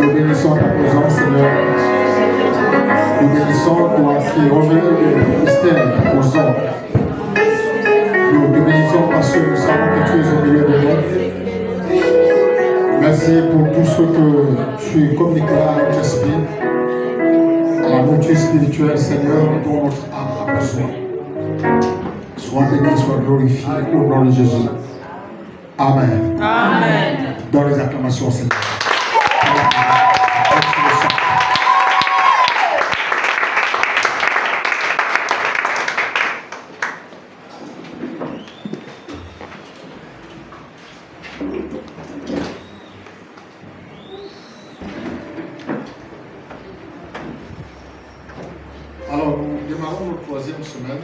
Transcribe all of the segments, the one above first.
Nous bénissons ta présence, Seigneur. Nous bénissons toi qui revenu de mystère aux hommes. Nous te bénissons parce que nous savons que tu es au milieu de nous. Merci pour tout ce que tu communiqueras à notre esprit, à la nourriture spirituelle, Seigneur, dont notre âme a besoin. Sois béni, sois glorifié au nom de Jésus. Amen. Amen. Dans les acclamations, Seigneur. Alors, nous démarrons notre troisième semaine.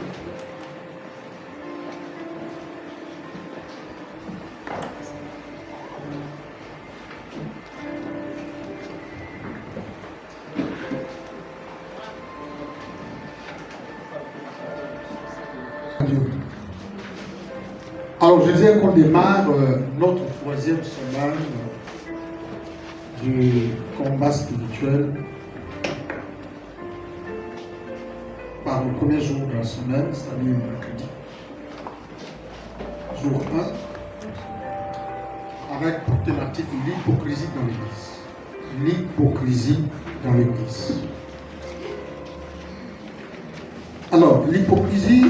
Alors, je disais qu'on démarre notre troisième semaine du combat spirituel par le premier jour de la semaine, c'est-à-dire mercredi. Jour 1, avec pour thématique l'hypocrisie dans l'Église. L'hypocrisie dans l'Église. Alors, l'hypocrisie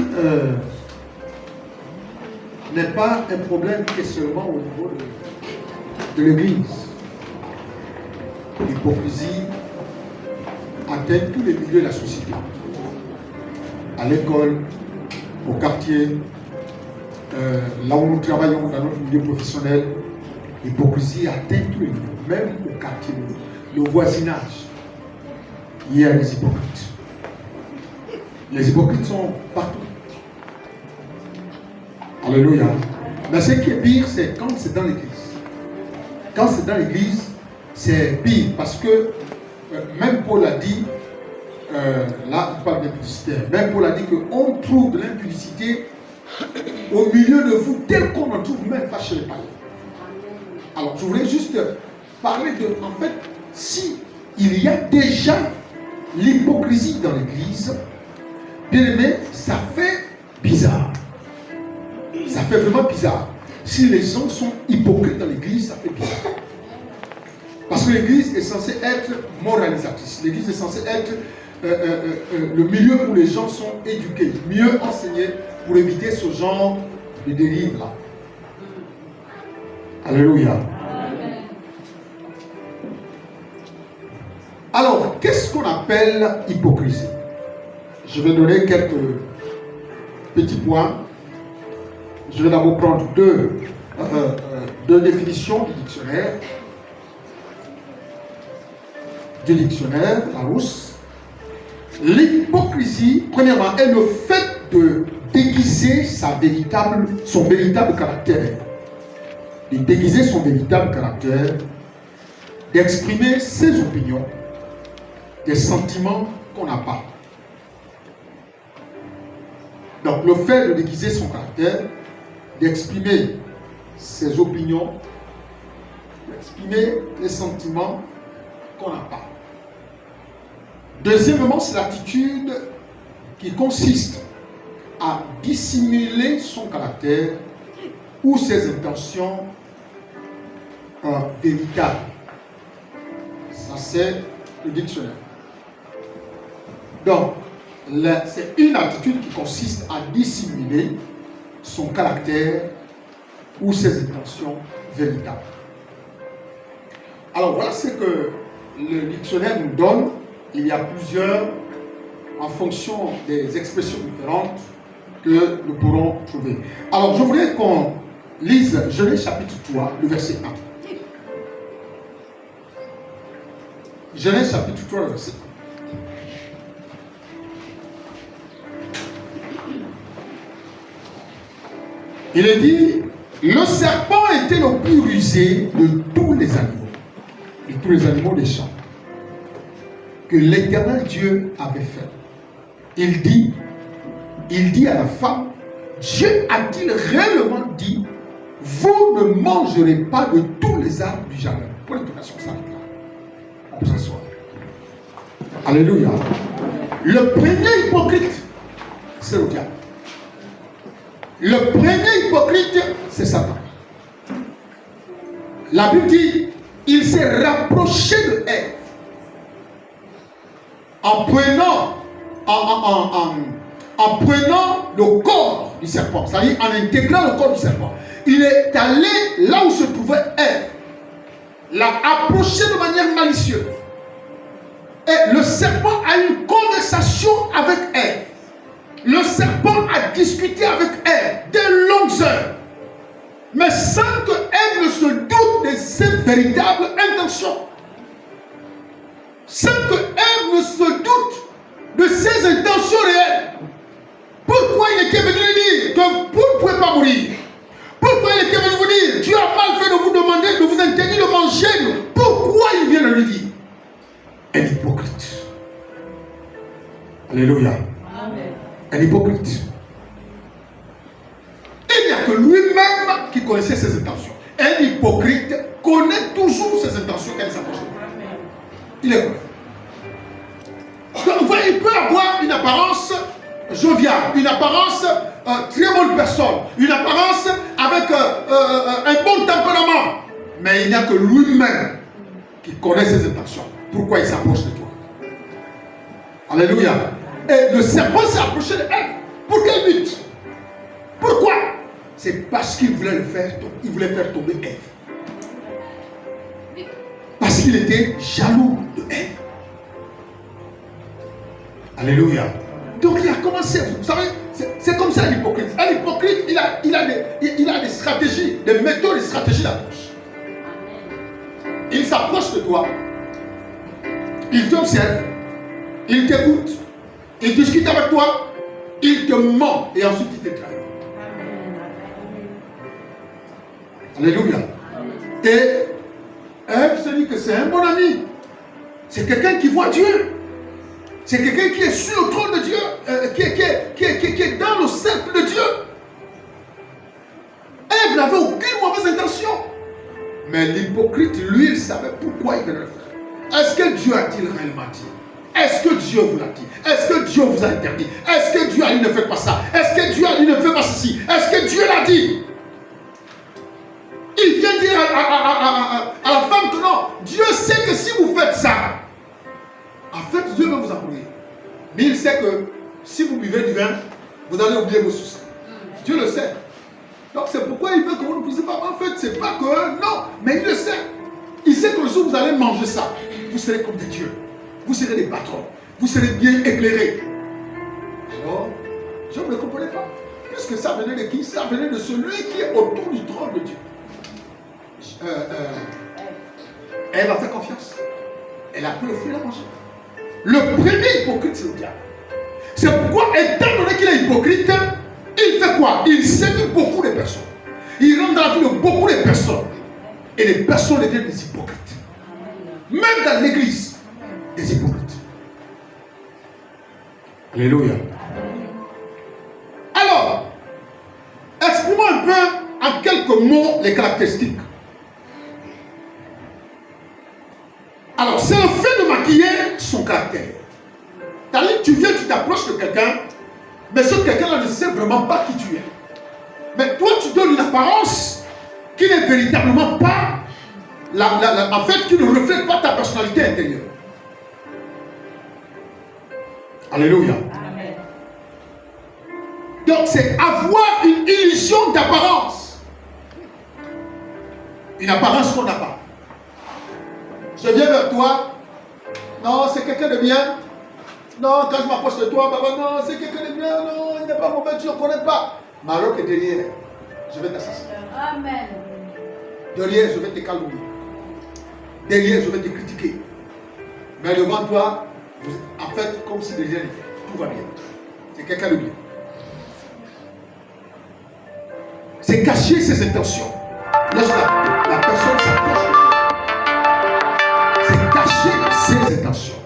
n'est pas un problème qui est seulement au niveau de l'Église. L'hypocrisie atteint tous les milieux de la société. À l'école, au quartier, là où nous travaillons dans notre milieu professionnel, l'hypocrisie atteint tous les milieux, même au quartier, le voisinage. Il y a les hypocrites. Les hypocrites sont partout. Alléluia. Mais ce qui est pire, c'est quand c'est dans l'église. Quand c'est dans l'église, c'est pire parce que même Paul a dit, là il parle d'impudicité, même Paul a dit qu'on trouve de l'impudicité au milieu de vous tel qu'on en trouve même pas chez les païens. Alors je voulais juste parler de, en fait, si il y a déjà l'hypocrisie dans l'église, bien aimé, ça fait bizarre. Ça fait vraiment bizarre. Si les gens sont hypocrites dans l'église, ça fait bizarre. Parce que l'église est censée être moralisatrice. L'église est censée être le milieu où les gens sont éduqués, mieux enseignés pour éviter ce genre de dérive-là. Alléluia. Alors, qu'est-ce qu'on appelle hypocrisie? Je vais donner quelques petits points. Je vais d'abord prendre deux définitions du dictionnaire Larousse. L'hypocrisie, premièrement, est le fait de déguiser son véritable caractère. De déguiser son véritable caractère, d'exprimer ses opinions, des sentiments qu'on n'a pas. Donc, le fait de déguiser son caractère, d'exprimer ses opinions, d'exprimer les sentiments qu'on n'a pas. Deuxièmement, c'est l'attitude qui consiste à dissimuler son caractère ou ses intentions véritables. Ça, c'est le dictionnaire. Donc, c'est une attitude qui consiste à dissimuler son caractère ou ses intentions véritables. Alors voilà ce que le dictionnaire nous donne. Il y a plusieurs, en fonction des expressions différentes, que nous pourrons trouver. Alors je voudrais qu'on lise Genèse chapitre 3, le verset 1. Genèse chapitre 3, le verset 1. Il est dit, le serpent était le plus rusé de tous les animaux des champs, que l'Éternel Dieu avait fait. Il dit à la femme, Dieu a-t-il réellement dit, vous ne mangerez pas de tous les arbres du jardin? Pour l'intonation, ça s'arrête là. Alléluia. Le premier hypocrite, c'est le diable. Le premier hypocrite, c'est Satan. La Bible dit, il s'est rapproché de Ève en prenant le corps du serpent, c'est-à-dire en intégrant le corps du serpent. Il est allé là où se trouvait Ève, l'a approché de manière malicieuse. Et le serpent a eu une conversation avec Ève. Le serpent a discuté avec Ève de longues heures, mais sans que Ève ne se doute de ses véritables intentions. Sans que Ève ne se doute de ses intentions réelles. Pourquoi il était venu lui dire que vous ne pouvez pas mourir? Pourquoi il était venu vous dire, Dieu a mal fait de vous demander, de vous interdire de manger? Pourquoi il vient de lui dire? Un hypocrite. Alléluia. Amen. Un hypocrite. Il n'y a que lui-même qui connaissait ses intentions. Un hypocrite connaît toujours ses intentions quand il s'approche de lui. Il est connaît. Donc, il peut avoir une apparence joviale, une apparence très bonne personne, une apparence avec un bon tempérament. Mais il n'y a que lui-même qui connaît ses intentions. Pourquoi il s'approche de toi? Alléluia. Et le serpent s'est approché de Ève. Pour quel but? Pourquoi? C'est parce qu'il voulait faire tomber Ève. Parce qu'il était jaloux de Ève. Alléluia. Donc il a commencé, vous savez, c'est comme ça l'hypocrite. Un hypocrite, il a des stratégies, des méthodes, des stratégies d'approche. Il s'approche de toi, il t'observe, il t'écoute, il discute avec toi, il te ment et ensuite il te trahit. Alléluia. Et Ève se dit que c'est un bon ami. C'est quelqu'un qui voit Dieu. C'est quelqu'un qui est sur le trône de Dieu, qui est dans le cercle de Dieu. Ève n'avait aucune mauvaise intention. Mais l'hypocrite, lui, il savait pourquoi il venait le faire. Est-ce que Dieu a-t-il réellement dit? Est-ce que Dieu vous l'a dit? Est-ce que Dieu vous a interdit? Est-ce que Dieu a dit ne faites pas ça? Est-ce que Dieu a dit ne faites pas ceci? Est-ce que Dieu l'a dit? Il vient dire à la femme que non, Dieu sait que si vous faites ça, en fait, Dieu va vous appuyer. Mais il sait que si vous buvez du vin, vous allez oublier vos soucis. Dieu le sait. Donc c'est pourquoi il veut que vous ne puissiez pas. En fait, c'est pas que non, mais il le sait. Il sait que le jour où vous allez manger ça, vous serez comme des dieux. Vous serez des patrons. Vous serez bien éclairés. Alors, je ne le comprenais pas. Puisque ça venait de qui? Ça venait de celui qui est autour du trône de Dieu. Elle a fait confiance. Elle a pris le fruit et l'a mangé. Le premier hypocrite, c'est le diable. C'est pourquoi, étant donné qu'il est hypocrite, il fait quoi? Il séduit beaucoup de personnes. Il rentre dans la vie de beaucoup de personnes. Et les personnes deviennent des hypocrites. Même dans l'église, des hypocrites. Alléluia. Alors, exprimons un peu en quelques mots les caractéristiques. Alors, c'est le fait de maquiller son caractère. C'est-à-dire, tu viens, tu t'approches de quelqu'un, mais ce quelqu'un-là ne sait vraiment pas qui tu es. Mais toi, tu donnes une apparence qui n'est véritablement pas, en fait, qui ne reflète pas ta personnalité intérieure. Alléluia. Amen. Donc, c'est avoir une illusion d'apparence. Une apparence qu'on n'a pas. Je viens vers toi. Non, c'est quelqu'un de bien. Non, quand je m'approche de toi, non, c'est quelqu'un de bien. Non, il n'est pas mauvais, tu ne le connais pas. Mais alors que derrière, je vais t'assassiner. Amen. Derrière, je vais te calomnier. Derrière, je vais te critiquer. Mais devant toi, en fait, comme si derrière, tout va bien. C'est quelqu'un de bien. C'est cacher ses intentions. Lorsque la personne s'approche de toi, c'est cacher ses intentions.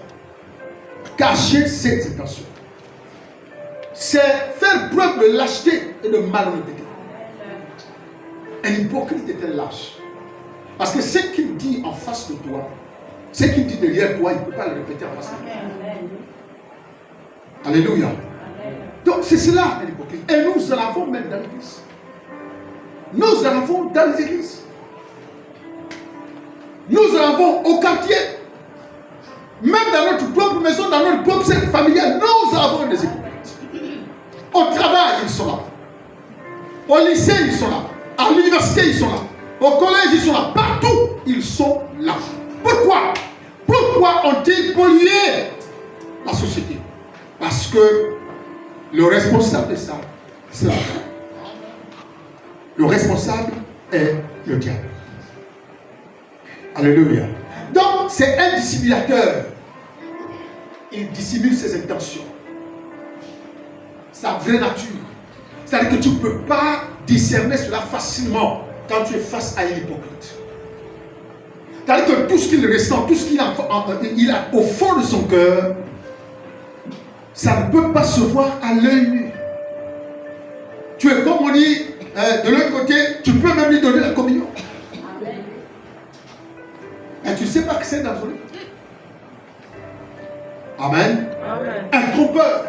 Cacher ses intentions. C'est faire preuve de lâcheté et de malhonnêteté. Un hypocrite est un lâche. Parce que ce qu'il dit en face de toi, Ce qu'il dit derrière toi, il ne peut pas le répéter en face. Alléluia. Donc c'est cela l'hypocrisie. Et nous en avons même dans l'église. Nous en avons dans les églises. Nous en avons au quartier. Même dans notre propre maison, dans notre propre cercle familial, nous avons des hypocrites. Au travail, ils sont là. Au lycée, ils sont là. À l'université, ils sont là. Au collège, ils sont là. Partout, ils sont là. Pourquoi? Pourquoi ont-ils pollué la société? Parce que le responsable de ça, c'est la femme. Le responsable est le diable. Alléluia. Donc, c'est un dissimulateur. Il dissimule ses intentions. Sa vraie nature. C'est-à-dire que tu ne peux pas discerner cela facilement quand tu es face à un hypocrite. C'est-à-dire que tout ce qu'il ressent, tout ce qu'il a au fond de son cœur, ça ne peut pas se voir à l'œil nu. Tu es comme on dit, de l'autre côté, tu peux même lui donner la communion. Amen. Et tu ne sais pas que c'est dangereux. Amen. Amen. Un trompeur,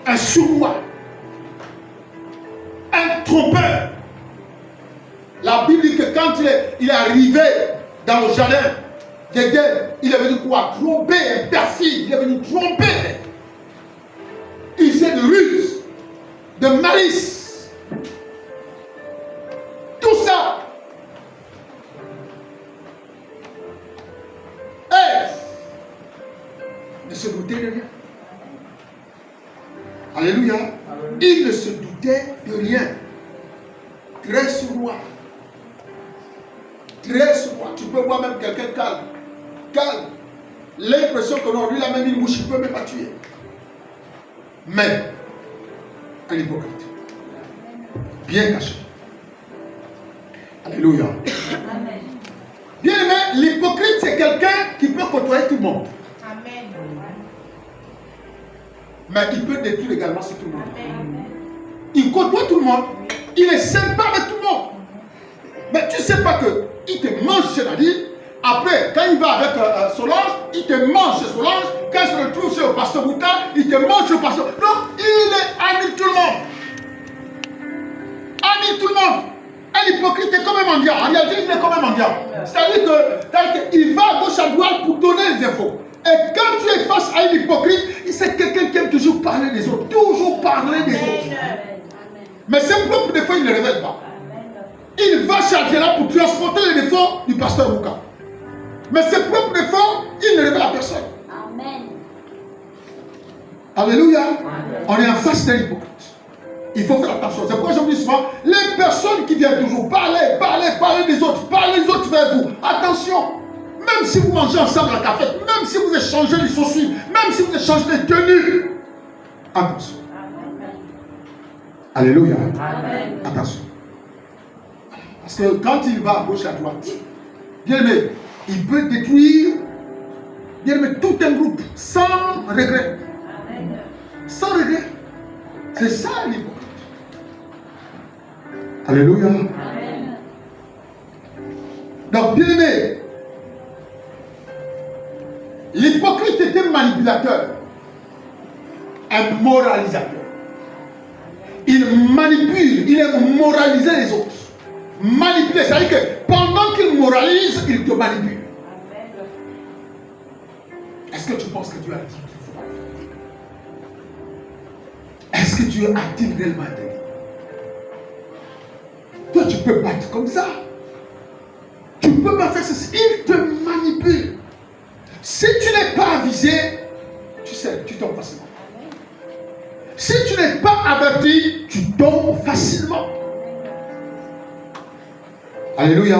un sournois, un trompeur. La Bible dit que quand il est arrivé dans le jardin d'Éden, il est venu quoi? Tromper, un perfide. Il est venu tromper. Il faisait de ruse, de malice. Tout ça. Ne se doutait de rien. Alléluia. Il ne se doutait de rien. Très sournois. Très sournois. Tu peux voir même quelqu'un calme. Calme. L'impression que non, lui, il a même une bouche, il ne peut même pas tuer. Mais, un hypocrite. Bien caché. Alléluia. Amen. Bien aimé, l'hypocrite, c'est quelqu'un qui peut côtoyer tout le monde. Amen. Mais il peut détruire également sur tout le monde. Amen. Il côtoie tout le monde. Il est sympa avec tout le monde. Mais tu ne sais pas qu'il te mange, c'est-à-dire, après, quand il va avec Solange, il te mange chez Solange. Quand il se retrouve chez le pasteur Bouka, il te mange chez le pasteur. Donc, il est ami de tout le monde. Ami de tout le monde. Un hypocrite est comme un mendiant. En réalité, il est comme un mendiant. C'est-à-dire qu'il va à gauche à droite pour donner les infos. Et quand tu es face à un hypocrite, c'est quelqu'un qui aime toujours parler des autres. Toujours parler des autres. Mais ses propres défauts, il ne les révèle pas. Il va charger là pour transporter les défauts du pasteur Bouka. Mais ses propres défauts, il ne révèle à personne. Amen. Alléluia. Amen. On est en face d'un hypocrite. Il faut faire attention. C'est pourquoi je vous dis souvent, les personnes qui viennent toujours parler des autres, parler des autres vers vous. Attention. Même si vous mangez ensemble la café, même si vous échangez les chaussures, même si vous échangez les tenues. Attention. Amen. Alléluia. Amen. Attention. Parce que quand il va à gauche à droite, bien aimé, il peut détruire, bien aimé, tout un groupe sans regret. Amen. Sans regret. C'est ça l'hypocrite. Alléluia. Amen. Donc, bien aimé, l'hypocrite était manipulateur, un moralisateur. Il manipule, il aime moraliser les autres. Manipuler, c'est-à-dire que pendant qu'il moralise, il te manipule. Est-ce que tu penses que Dieu a dit qu'il faut pas faire? Est-ce que Dieu a-t-il réellement dit? Toi, tu peux battre comme ça. Tu ne peux pas faire ceci. Il te manipule. Si tu n'es pas avisé, tu sais, tu tombes facilement. Si tu n'es pas averti, tu tombes facilement. Alléluia.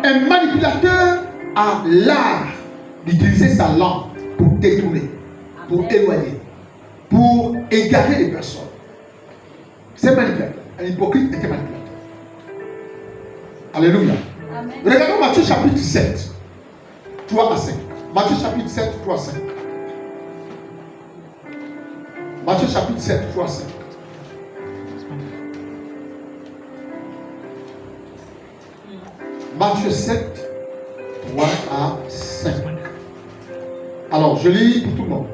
Un manipulateur a l'art d'utiliser sa langue pour détourner, pour éloigner, pour égarer les personnes. C'est manipulateur. Un hypocrite était manipulateur. Alléluia. Amen. Regardons Matthieu chapitre 7, 3 à 5. Matthieu chapitre 7, 3 à 5. Matthieu chapitre 7, 3 à 5. Matthieu 7, 3 à 5. Alors, je lis pour tout le monde.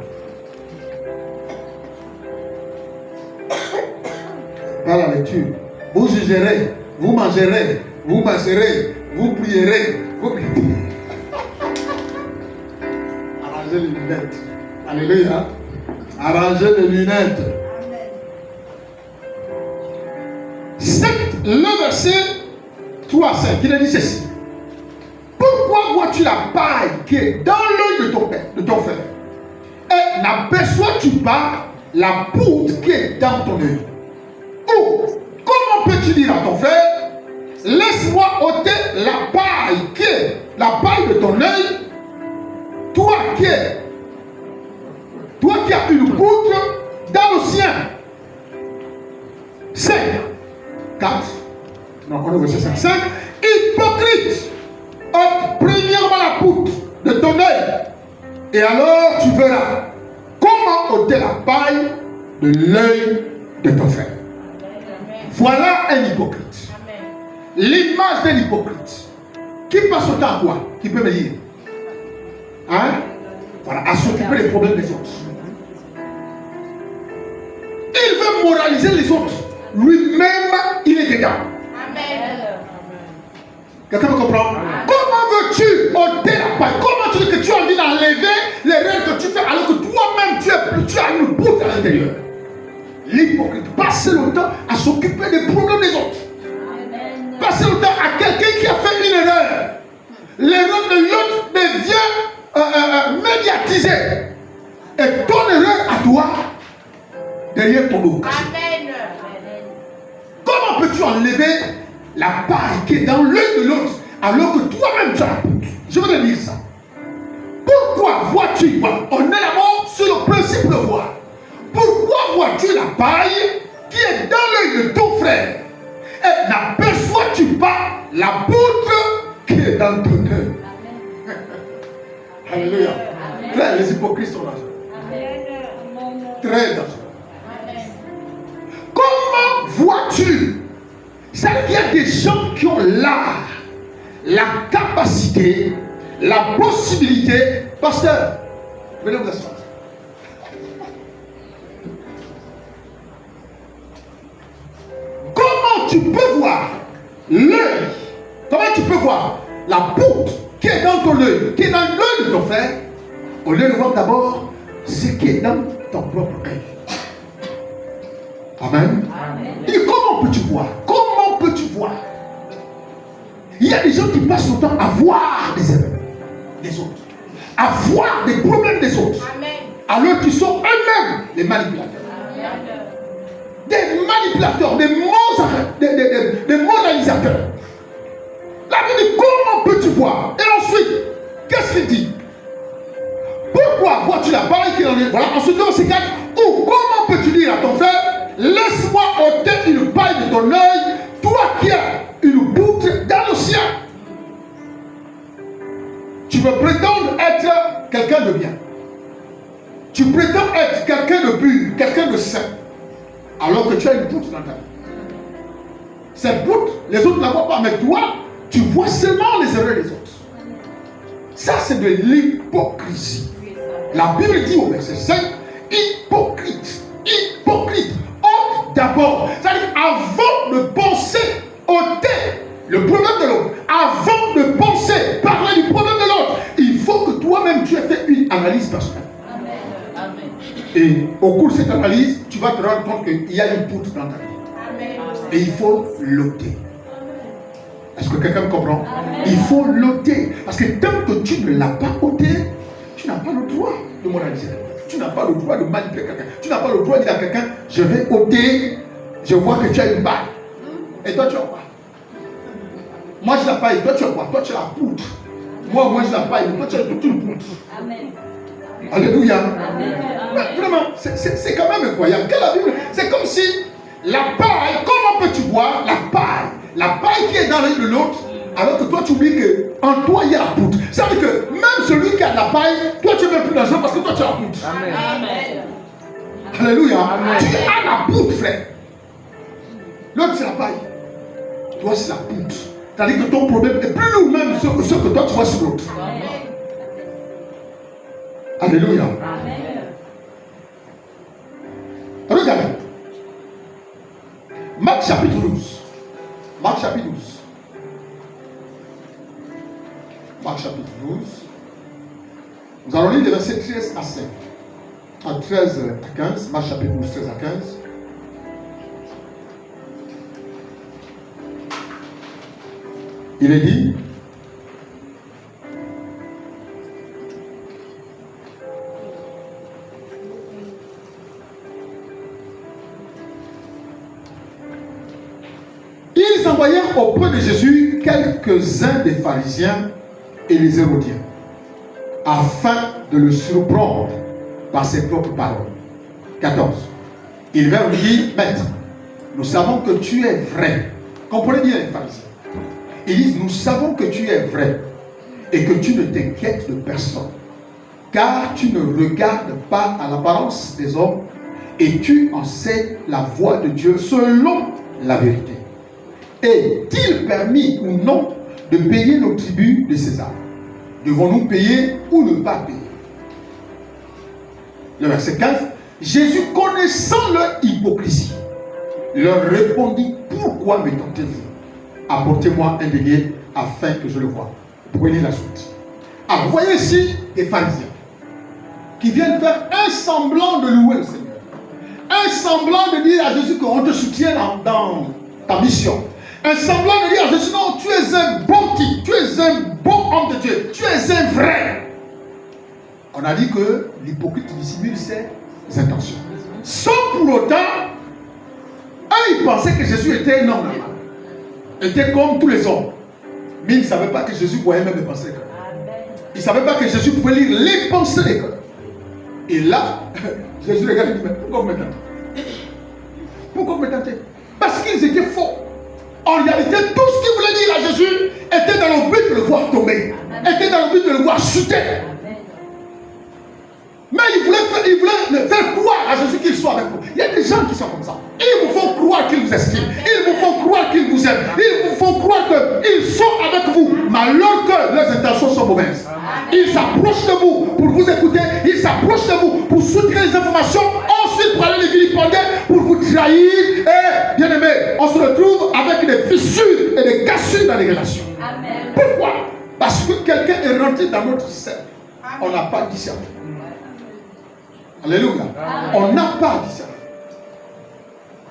Par la lecture. Vous jugerez, vous mangerez, vous marcherez, vous prierez, vous arrangez les lunettes. Alléluia. Arrangez les lunettes. Le verset 3 à 5, il a dit ceci. Pourquoi vois-tu la paille qui est dans l'œil de ton frère, et n'aperçois-tu pas la poudre qui est dans ton œil? Ou comment peux-tu dire à ton frère, laisse-moi ôter la paille qui est la paille de ton œil, toi qui as une poudre dans le sien? 5, 4, non, on est au verset 5. Hypocrite, ôte premièrement la poudre de ton œil, et alors tu verras comment ôter la paille de l'œil de ton frère. Voilà un hypocrite. L'image d'un hypocrite. Qui passe son temps à quoi? Qui peut me dire? Hein? Voilà, à s'occuper des problèmes des autres. Il veut moraliser les autres. Lui-même, il est dedans. Amen. Quelqu'un me comprend? Amen. Comment veux-tu ôter la paille? Comment tu dis que tu as envie d'enlever les rêves que tu fais alors que toi-même tu as une poudre à l'intérieur? L'hypocrite passe le temps à s'occuper des problèmes des autres. Amen. Passe le temps à quelqu'un qui a fait une erreur. L'erreur de l'autre devient médiatisée. Et ton erreur à toi, derrière ton dos. Amen. Comment peux-tu enlever la paille qui est dans l'œil de l'autre alors que toi-même tu as la poudre? Je vais te dire ça. Pourquoi vois-tu, on est d'abord sur le principe de voir. Pourquoi vois-tu la paille qui est dans l'œil de ton frère et n'aperçois-tu pas la poudre qui est dans ton œil? Alléluia. Frère, les hypocrites sont dangereux. Très dangereux. Comment vois-tu? C'est-à-dire qu'il y a des gens qui ont l'art, la capacité, la possibilité. Pasteur, venez vous asseoir. Comment tu peux voir l'œil? Comment tu peux voir la poudre qui est dans ton œil, qui est dans l'œil de ton frère, au lieu de voir d'abord ce qui est dans ton propre œil? Amen. Et comment peux-tu voir? Comment peux-tu voir? Il y a des gens qui passent son temps à voir les erreurs des autres, à voir les problèmes des autres, alors qu'ils sont eux-mêmes les manipulateurs. Des manipulateurs, des moralisateurs. La Bible dit, comment peux-tu voir? Et ensuite, qu'est-ce qu'il dit? Pourquoi vois-tu la paille qui en est? Voilà, ensuite, on s'écarte. Ou comment peux-tu dire à ton frère, laisse-moi ôter une paille de ton œil, toi qui as une poudre dans le sien? Tu veux prétendre être quelqu'un de bien. Tu prétends être quelqu'un de pur, quelqu'un de saint, alors que tu as une poudre dans ta vie. Cette poudre, les autres ne la voient pas, mais toi, tu vois seulement les erreurs des autres. Ça, c'est de l'hypocrisie. La Bible dit au verset 5, hypocrite, hypocrite. Ôte d'abord. C'est-à-dire, avant de penser ôter le problème de l'autre, avant de penser parler du problème de l'autre, il faut que toi-même tu aies fait une analyse personnelle. Amen. Et au cours de cette analyse, tu vas te rendre compte qu'il y a une poudre dans ta vie. Amen. Et il faut l'ôter. Est-ce que quelqu'un me comprend? Amen. Il faut l'ôter. Parce que tant que tu ne l'as pas ôté, tu n'as pas le droit de moraliser. Tu n'as pas le droit de manipuler quelqu'un. Tu n'as pas le droit de dire à quelqu'un, je vais ôter, je vois que tu as une paille. Et toi, tu as quoi? Moi, j'ai la paille. Toi, tu as quoi? Toi, tu as la poudre. Moi, j'ai la paille. Toi, tu as toute une poudre. Amen. Alléluia. Amen. Mais vraiment, c'est quand même incroyable. C'est comme si la paille, comment peux-tu voir la paille qui est dans l'œil de l'autre, alors que toi, tu oublies qu'en toi, il y a la poudre. Ça veut dire que même celui qui a de la paille, toi, tu es même plus dangereux parce que toi, tu as la poudre. Amen. Amen. Alléluia. Amen. Tu as la poudre, frère. L'autre, c'est la paille. Toi, c'est la poudre. C'est-à-dire que ton problème est plus lourd même ce que toi, tu vois sur l'autre. Alléluia. Amen. Regardez. Marc chapitre 12. Marc chapitre 12. Marc chapitre 12. Nous allons lire les versets 13 à 5. À 13 à 15. Marc chapitre 12, 13 à 15. Il est dit, ils envoyèrent auprès de Jésus quelques-uns des pharisiens et les hérodiens, afin de le surprendre par ses propres paroles. 14. Ils vinrent lui dire, Maître, nous savons que tu es vrai. Comprenez bien les pharisiens. Ils disent, nous savons que tu es vrai et que tu ne t'inquiètes de personne, car tu ne regardes pas à l'apparence des hommes et tu enseignes la voie de Dieu selon la vérité. Est-il permis ou non de payer nos tribus de César? Devons-nous payer ou ne pas payer? Le verset 15, Jésus, connaissant leur hypocrisie, leur répondit, pourquoi me tentez-vous? Apportez-moi un denier afin que je le voie. Vous pouvez lire la suite. Alors, vous voyez ici des pharisiens qui viennent faire un semblant de louer le Seigneur. Un semblant de dire à Jésus qu'on te soutient dans ta mission. Un semblant de dire à Jésus, non, tu es un bon type, tu es un bon homme de Dieu, tu es un vrai. On a dit que l'hypocrite dissimule ses intentions. Sans pour autant, ils pensaient que Jésus était un homme normal. Était comme tous les hommes. Mais ils ne savaient pas que Jésus voyait même les pensées des cœurs. Ils ne savaient pas que Jésus pouvait lire les pensées des cœurs. Et là, Jésus regarde et dit, mais pourquoi vous me tentez? Pourquoi vous me tentez? Parce qu'ils étaient faux. En réalité, tout ce qu'ils voulaient dire à Jésus était dans le but de le voir tomber. Était dans le but de le voir chuter. Mais ils voulaient faire croire à Jésus qu'il soit avec vous. Il y a des gens qui sont comme ça. Ils vous font croire qu'ils vous estiment. Ils vous font croire qu'ils vous aiment. Ils vous font croire qu'ils sont avec vous. Mais alors que leurs intentions sont mauvaises. Ils s'approchent de vous pour vous écouter. Ils s'approchent de vous pour soutenir les informations. Ensuite, pour aller les vilipender, pour vous trahir. Et, bien aimé, on se retrouve avec des fissures et des cassures dans les relations. Amen. Pourquoi? Parce que quelqu'un est rentré dans notre cercle. On n'a pas discerné. Alléluia. Amen. On n'a pas dit ça.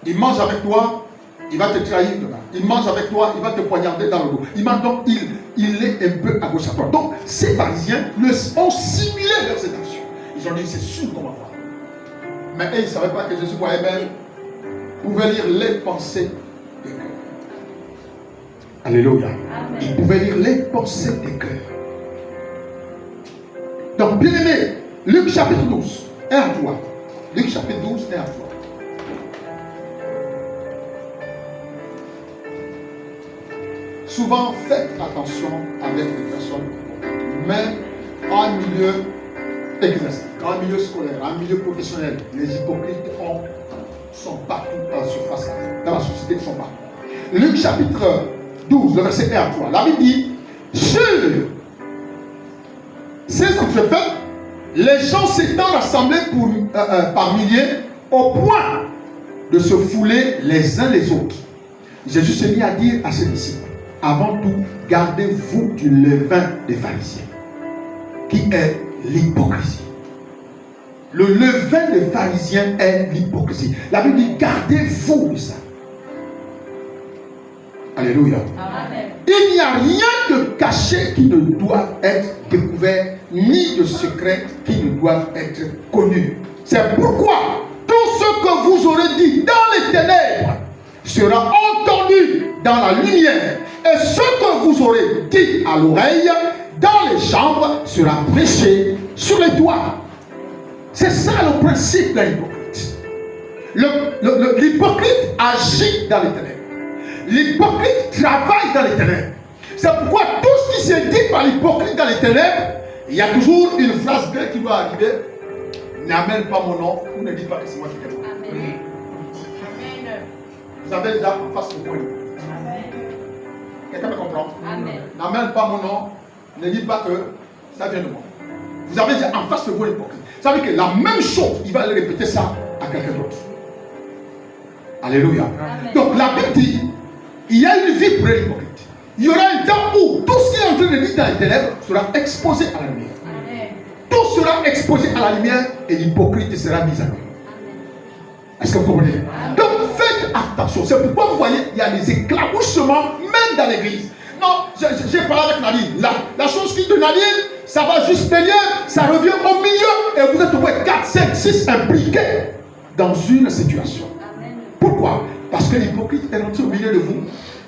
Il mange avec toi, il va te trahir demain. Il mange avec toi, il va te poignarder dans le dos. Donc, il est un peu à gauche à droite. Donc, ces pharisiens ont simulé leurs intentions. Ils ont dit, c'est sûr qu'on va voir. Mais ils ne savaient pas que Jésus voyait même, pouvait lire les pensées des cœurs. Alléluia. Amen. Il pouvait lire les pensées des cœurs. Donc, bien aimé, Luc chapitre 12. Et à toi. Luc chapitre 12 et à toi. Souvent, faites attention avec les personnes, même en milieu ecclésiastique, en milieu scolaire, en milieu professionnel. Les hypocrites sont partout dans la surface, dans la société, ils sont partout. Luc chapitre 12, le verset 1 à 3. La Bible dit, sur ces entrefaites, les gens s'étant rassemblés par milliers au point de se fouler les uns les autres. Jésus se mit à dire à ses disciples, avant tout, gardez-vous du levain des pharisiens, qui est l'hypocrisie. Le levain des pharisiens est l'hypocrisie. La Bible dit, gardez-vous de ça. Alléluia. Amen. Il n'y a rien de caché qui ne doit être découvert, ni de secret qui ne doit être connu. C'est pourquoi tout ce que vous aurez dit dans les ténèbres sera entendu dans la lumière, et ce que vous aurez dit à l'oreille dans les chambres sera prêché sur les toits. C'est ça le principe d'un hypocrite. L'hypocrite agit dans les ténèbres. L'hypocrite travaille dans les ténèbres. C'est pourquoi tout ce qui se dit par l'hypocrite dans les ténèbres, il y a toujours une phrase grecque qui doit arriver. N'amène pas mon nom, ou ne dis pas que c'est moi qui t'ai donné. Amen. Vous avez déjà en face le point. Amen. Quelqu'un me comprend? Amen. N'amène pas mon nom, ne dis pas que ça vient de moi. vous avez déjà en face de vous l'hypocrite. Ça veut dire que la même chose, il va aller répéter ça à quelqu'un d'autre. Alléluia. Amen. Donc la Bible dit, il y a une vie pour l'hypocrite. Il y aura un temps où tout ce qui est en train de vivre dans les ténèbres sera exposé à la lumière. Amen. Tout sera exposé à la lumière et l'hypocrite sera mise à nu. Est-ce que vous comprenez? Amen. Donc faites attention. C'est pourquoi vous voyez, il y a des éclaboussements même dans l'église. Non, j'ai parlé avec Nadine. La chose qui de Nadine, ça va juste derrière, ça revient au milieu et vous êtes au moins 4, 5, 6 impliqués dans une situation. Amen. Pourquoi? Parce que l'hypocrite est rentré au milieu de vous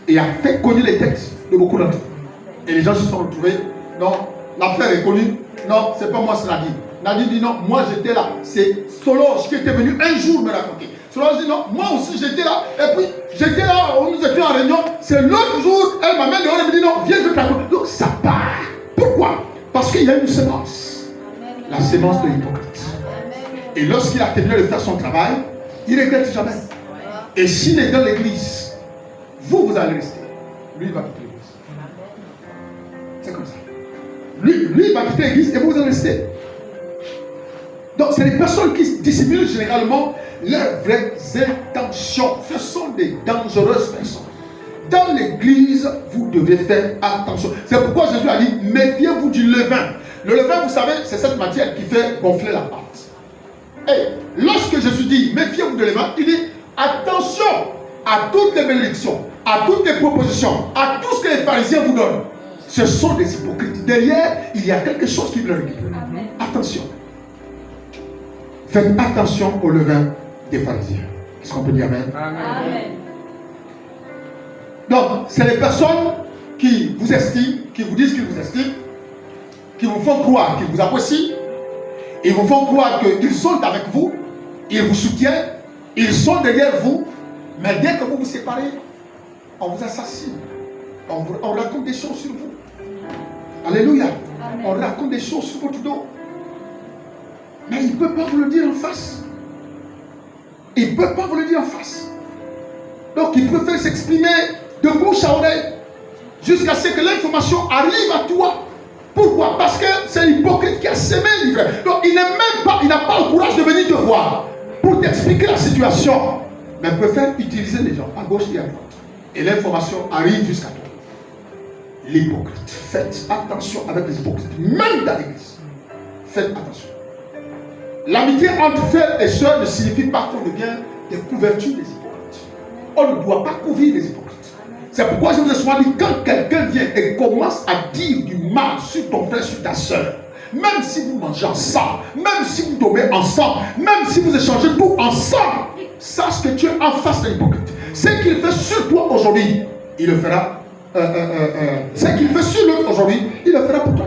et a fait cogner les têtes de beaucoup d'entre vous. Et les gens se sont retrouvés. Non, l'affaire est connue. Non, c'est pas moi, c'est Nadine. Nadine dit non, moi j'étais là. C'est Solange qui était venu un jour me raconter. Solange dit non, moi aussi j'étais là. Et puis j'étais là, nous étions en réunion. C'est l'autre jour, elle m'amène dehors et me dit non, viens, je te raconte. Donc ça part. Pourquoi? Parce qu'il y a une semence. La semence de l'hypocrite. Et lorsqu'il a terminé de faire son travail, il ne regrette jamais. Et s'il est dans l'église, vous allez rester. Lui, il va quitter l'église. C'est comme ça. Lui, il va quitter l'église et vous allez rester. Donc, c'est les personnes qui dissimulent généralement leurs vraies intentions. Ce sont des dangereuses personnes. Dans l'église, vous devez faire attention. C'est pourquoi Jésus a dit, méfiez-vous du levain. Le levain, vous savez, c'est cette matière qui fait gonfler la pâte. Et lorsque Jésus dit, méfiez-vous du levain, il dit, attention à toutes les bénédictions, à toutes les propositions, à tout ce que les pharisiens vous donnent. Ce sont des hypocrites. Derrière, il y a quelque chose qui leur récupère. Attention. Faites attention au levain des pharisiens. Est-ce qu'on peut dire amen? Amen. Donc, c'est les personnes qui vous estiment, qui vous disent qu'ils vous estiment, qui vous font croire qu'ils vous apprécient, ils vous font croire qu'ils sont avec vous, ils vous soutiennent, ils sont derrière vous, mais dès que vous vous séparez, on vous assassine. On raconte des choses sur vous. Alléluia. Amen. On raconte des choses sur votre dos. Mais il ne peut pas vous le dire en face. Il ne peut pas vous le dire en face. Donc il préfère s'exprimer de bouche à oreille jusqu'à ce que l'information arrive à toi. Pourquoi? Parce que c'est l'hypocrite qui a semé l'ivraie. Donc il n'a pas le courage de venir te voir pour t'expliquer la situation. Mais il préfère utiliser les gens à gauche et à droite. Et l'information arrive jusqu'à toi. L'hypocrite. Faites attention avec les hypocrites, même dans l'église. Faites attention. L'amitié entre frères et sœurs ne signifie pas qu'on devient des couvertures des hypocrites. On ne doit pas couvrir les hypocrites. C'est pourquoi je vous ai souvent dit, quand quelqu'un vient et commence à dire du mal sur ton frère, sur ta sœur, même si vous mangez ensemble, même si vous dormez ensemble, même si vous échangez tout ensemble, sache que tu es en face de l'hypocrite. Ce qu'il fait sur toi aujourd'hui, il le fera. Ce qu'il fait sur l'autre aujourd'hui, il le fera pour toi.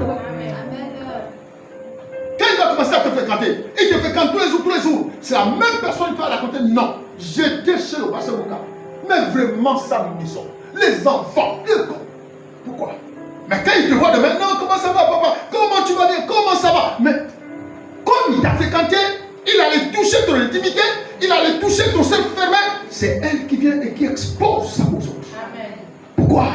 Quand il va commencer à te fréquenter, il te fréquente tous les jours. C'est la même personne qui va raconter, non, j'étais chez le pasteur Boka. Mais vraiment, ça maison. Les enfants, pourquoi? Mais quand il te voit demain, non, comment ça va, papa? Comment tu vas dire? Comment ça va? Mais comme il t'a fréquenté, il allait toucher ton intimité, il allait toucher ton cercle fermé. C'est elle qui vient et qui expose ça aux autres. Amen. Pourquoi?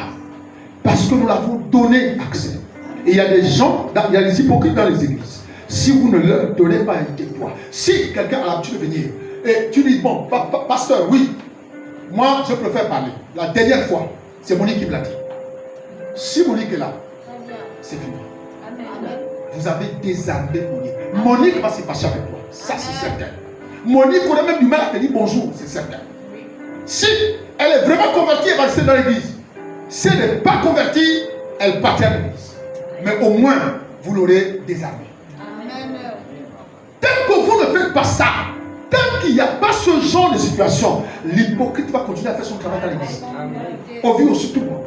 Parce que nous l'avons donné accès. Et il y a des gens, il y a des hypocrites dans les églises. Si vous ne leur donnez pas un témoin, si quelqu'un a l'habitude de venir, et tu dis, bon, pasteur, oui, moi je préfère parler. La dernière fois, c'est Monique qui me l'a dit. Si Monique est là, c'est fini. Amen. Vous avez désarmé Monique. Monique va se fâcher avec toi. Ça, c'est certain. Monique aurait même du mal à te dire bonjour, c'est certain. Si elle est vraiment convertie, elle va rester dans l'église. Si elle n'est pas convertie, elle partira de l'église. Mais au moins, vous l'aurez désarmée. Tant que vous ne faites pas ça, tant qu'il n'y a pas ce genre de situation, l'hypocrite va continuer à faire son travail dans l'église. Au vu aussi tout le monde.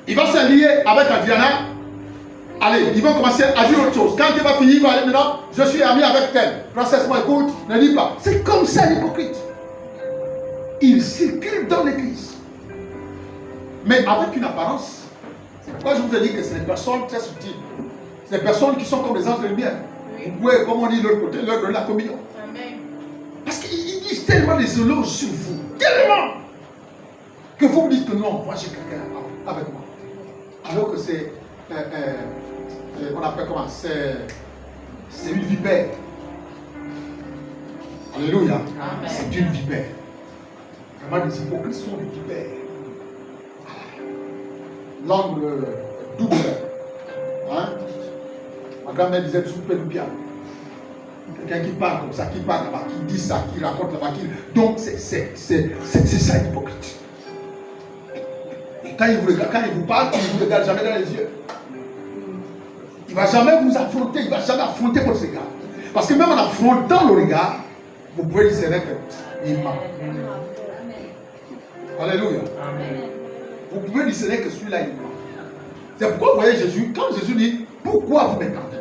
Il va s'allier avec Adriana. Allez, ils vont commencer à dire autre chose. Quand il va finir, il va aller maintenant, je suis ami avec elle. Princesse, moi écoute, ne dis pas. C'est comme ça l'hypocrite. Il circule dans l'église. Mais avec une apparence. C'est pourquoi je vous ai dit que c'est des personnes très subtiles. C'est des personnes qui sont comme des anges de lumière. Vous pouvez, comme on dit de l'autre côté, leur donner la communion. Amen. Parce qu'ils disent tellement des éloges sur vous. Tellement. Que vous me dites que non, moi j'ai quelqu'un avec moi. Alors que c'est on appelle comment? C'est une vipère. Alléluia. C'est une vipère. Vraiment, les hypocrites sont des vipères. Langue double. Hein? Ma grand-mère disait toujours Péloupia. Quelqu'un qui parle comme ça, qui parle là-bas, qui dit ça, qui raconte là-bas, qui... Donc c'est ça l'hypocrite. Et quand il vous parle, il ne vous regarde jamais dans les yeux. Il ne va jamais vous affronter, il ne va jamais affronter votre regard. Parce que même en affrontant le regard, vous pouvez discerner qu'il ment. Alléluia. Vous pouvez discerner que celui-là, il ment. C'est pourquoi vous voyez Jésus, quand Jésus dit, pourquoi vous m'écartez?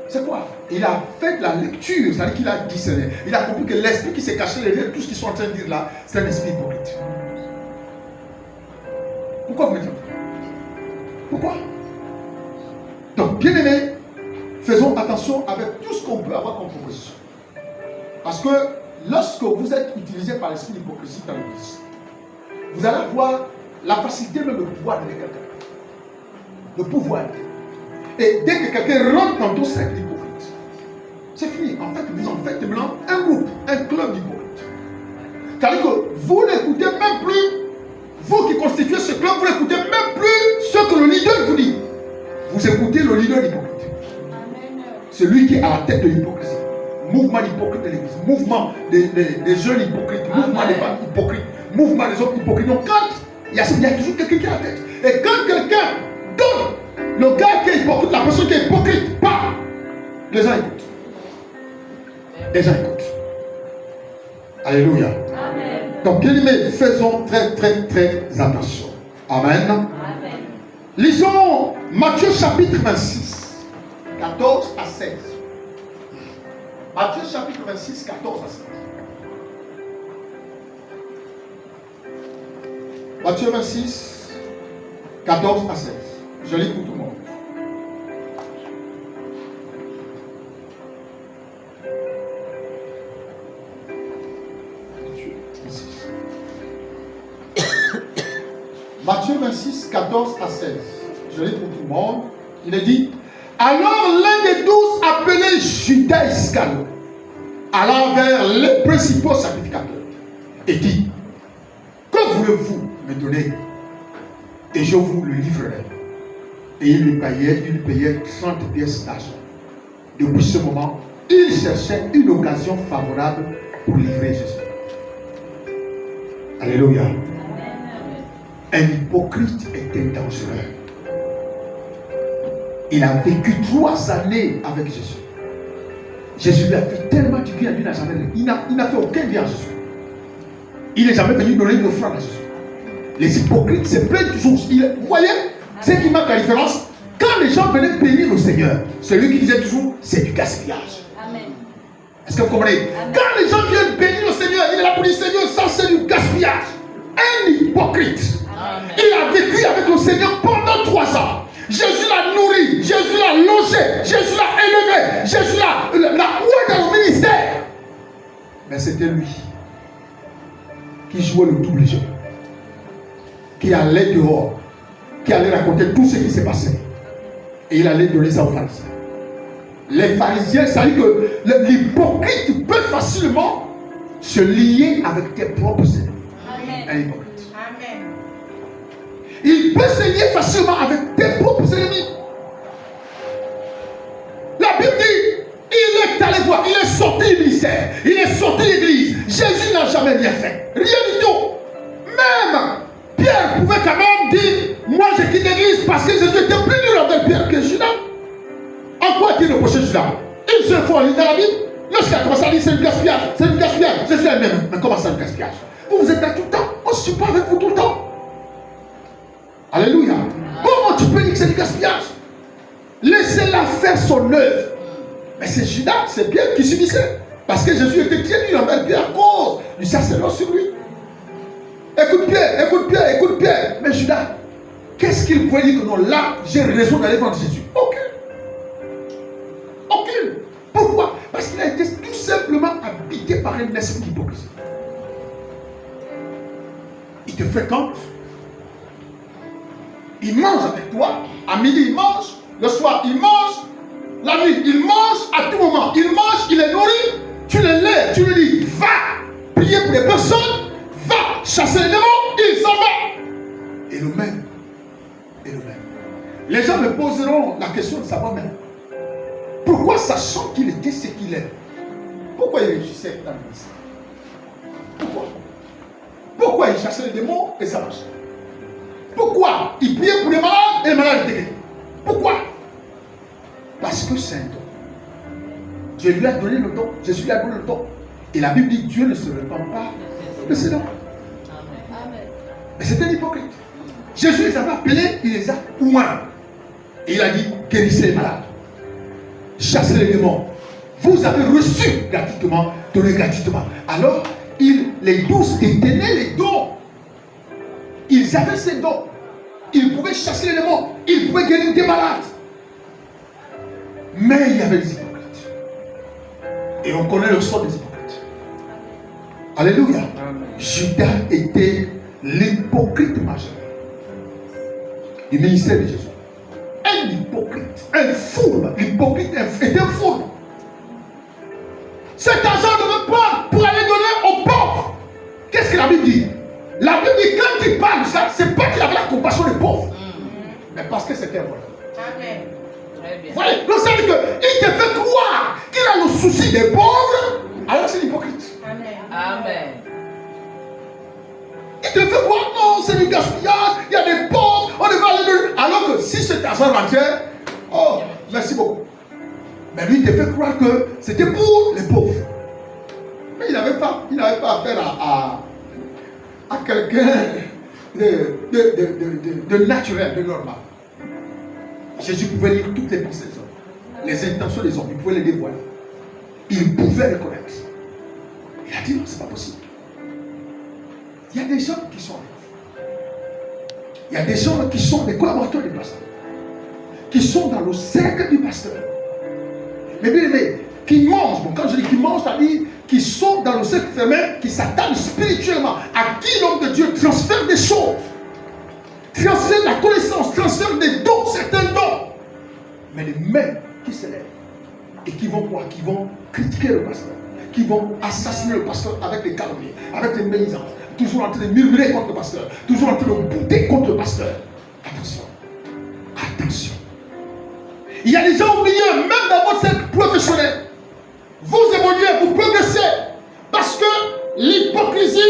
C'est quoi? Il a fait la lecture, c'est-à-dire qu'il a discerné. Il a compris que l'esprit qui s'est caché derrière tout ce qu'ils sont en train de dire là, c'est un esprit hypocrite. Pourquoi vous me dites? Pourquoi? Donc, bien aimés, faisons attention avec tout ce qu'on peut avoir comme proposition. Parce que lorsque vous êtes utilisé par l'esprit d'hypocrisie dans l'église, vous allez avoir la facilité même de pouvoir aider quelqu'un. De pouvoir aider. Et dès que quelqu'un rentre dans ton cercle hypocrite, c'est fini. En fait, vous en faites maintenant un groupe, un club d'hypocrites. C'est-à-dire que vous n'écoutez même plus, vous qui constituez ce club, vous n'écoutez même plus ce que le leader vous dit. Vous écoutez le leader hypocrite. Celui qui est à la tête de l'hypocrisie. Mouvement hypocrite de l'église, mouvement des jeunes hypocrites, mouvement des femmes hypocrites, mouvement des hommes hypocrites. Donc quand il y a toujours quelqu'un qui est à la tête. Et quand quelqu'un donne le gars qui est hypocrite, la personne qui est hypocrite, pas, les gens écoutent. Les gens écoutent. Alléluia. Amen. Donc bien aimés, faisons très attention. Amen. Amen. Lisons Matthieu chapitre 26, 14 à 16. Matthieu chapitre 26, 14 à 16. Matthieu 26, 14 à 16. Je lis pour tout le monde. Matthieu 26, 14 à 16. Je lis pour tout le monde. Il est dit: alors l'un des 12 appelé Judas Iscariote alla vers les principaux sacrificateurs et dit: que voulez-vous me donner? Et je vous le livrerai. Et il lui payait 30 pièces d'argent. Depuis ce moment, il cherchait une occasion favorable pour livrer Jésus. Alléluia. Un hypocrite était dangereux. Il a vécu 3 années avec Jésus. Jésus lui a fait tellement du bien, lui n'a jamais. Il n'a fait aucun bien à Jésus. Il n'est jamais venu donner une offrande à Jésus. Les hypocrites se plaignent toujours. Vous voyez, c'est qui marque la différence. Quand les gens venaient bénir le Seigneur, celui qui disait toujours, c'est du gaspillage. Amen. Est-ce que vous comprenez? Amen. Quand les gens viennent bénir le Seigneur, il est là pour dire: Seigneur, ça c'est du gaspillage. Un hypocrite. Amen. Il a vécu avec le Seigneur pendant 3 ans. Jésus l'a nourri, Jésus l'a logé, Jésus l'a élevé, Jésus l'a oué dans le ministère. Mais c'était lui qui jouait le double jeu, qui allait dehors, qui allait raconter tout ce qui s'est passé. Et il allait donner ça aux pharisiens. Les pharisiens, ça veut dire que l'hypocrite peut facilement se lier avec tes propres ennemis. Amen. Un hypocrite. Amen. Il peut se lier facilement avec tes propres ennemis. La Bible dit, il est allé voir, il est sorti du ministère, il est sorti de l'église. Jésus n'a jamais rien fait. Rien du tout. Même Pierre pouvait quand même dire: moi j'ai quitté l'église parce que Jésus était plus dur avec Pierre que Judas. En quoi a-t-il reproché Judas? Une seule fois dans la Bible, lorsqu'il a commencé à dire c'est du gaspillage, c'est du gaspillage. Jésus a dit: mais comment ça, du gaspillage? Vous êtes là tout le temps, on ne suit pas avec vous tout le temps. Alléluia. Comment tu peux dire que c'est du gaspillage? Laissez-la faire son œuvre. Mais c'est Judas, c'est Pierre qui subissait. Parce que Jésus était tenu envers Pierre à cause du sacerdoce sur lui. Écoute Pierre, écoute Pierre, écoute Pierre. Mais Judas, qu'est-ce qu'il pouvait dire que non, là, j'ai raison d'aller vendre Jésus? Aucune. Aucune. Pourquoi? Parce qu'il a été tout simplement habité par un esprit d'hypocrisie. Il te fréquente. Il mange avec toi. À midi, il mange. Le soir, il mange. la nuit, il mange à tout moment. Il mange, il est nourri. Tu le lèves, tu lui dis, va prier pour les personnes, va chasser les démons, il s'en va. Et le même. Et le même. Les gens me poseront la question de savoir même. Pourquoi, sachant qu'il était ce qu'il est, pourquoi il réussissait dans le ministère? Pourquoi il chassait les démons et ça marchait? Pourquoi il priait pour les malades et les malades étaient guéris? Pourquoi? Parce que c'est un don. Dieu lui a donné le don. Jésus lui a donné le don. Et la Bible dit Dieu ne se répand pas de ses dons. Mais c'est un hypocrite. Jésus les avait appelés, il les a oints. Et il a dit guérissez les malades, chassez les démons. Vous avez reçu gratuitement, donné gratuitement. Alors, les 12 détenaient les dons. Ils avaient ces dons. Ils pouvaient chasser les démons. Ils pouvaient guérir des malades. Mais il y avait des hypocrites. Et on connaît le sort des hypocrites. Alléluia. Amen. Judas était l'hypocrite majeur du ministère de Jésus. Un hypocrite, un foule. L'hypocrite était un foule. Cet argent devait prendre pour aller donner aux pauvres. Qu'est-ce que la Bible dit? La Bible dit quand il parle de ça, c'est pas qu'il avait la compassion des pauvres, mais parce que c'était un voleur. Amen. Vous voyez, donc ça veut dire qu'il te fait croire qu'il a le souci des pauvres, alors c'est l'hypocrite. Amen. Amen. Il te fait croire, non, c'est du gaspillage, il y a des pauvres, on devait aller donner. Alors que si cet argent rentrait, oh, merci beaucoup. Mais lui, il te fait croire que c'était pour les pauvres. Mais il n'avait pas affaire à quelqu'un de naturel, de normal. Jésus pouvait lire toutes les pensées des hommes, les intentions des hommes, il pouvait les dévoiler. Il pouvait les connaître. Il a dit non, c'est pas possible. Il y a des gens qui sont il y a des gens qui sont des collaborateurs du pasteur, qui sont dans le cercle du pasteur. Mais bien aimé, qui mangent, bon, quand je dis qui mangent, c'est-à-dire qui sont dans le cercle fermé, qui s'attardent spirituellement, à qui l'homme de Dieu transfère des choses, transfère la connaissance, transfère des dons, certains dons. Mais les mêmes qui se lèvent et qui vont quoi? Qui vont critiquer le pasteur, qui vont assassiner le pasteur avec les calomnies, avec les médisances, toujours en train de murmurer contre le pasteur, toujours en train de bouder contre le pasteur. Attention, attention. Il y a des gens au milieu, même dans votre cercle professionnel. Vous évoluez, vous progressez. Parce que l'hypocrisie,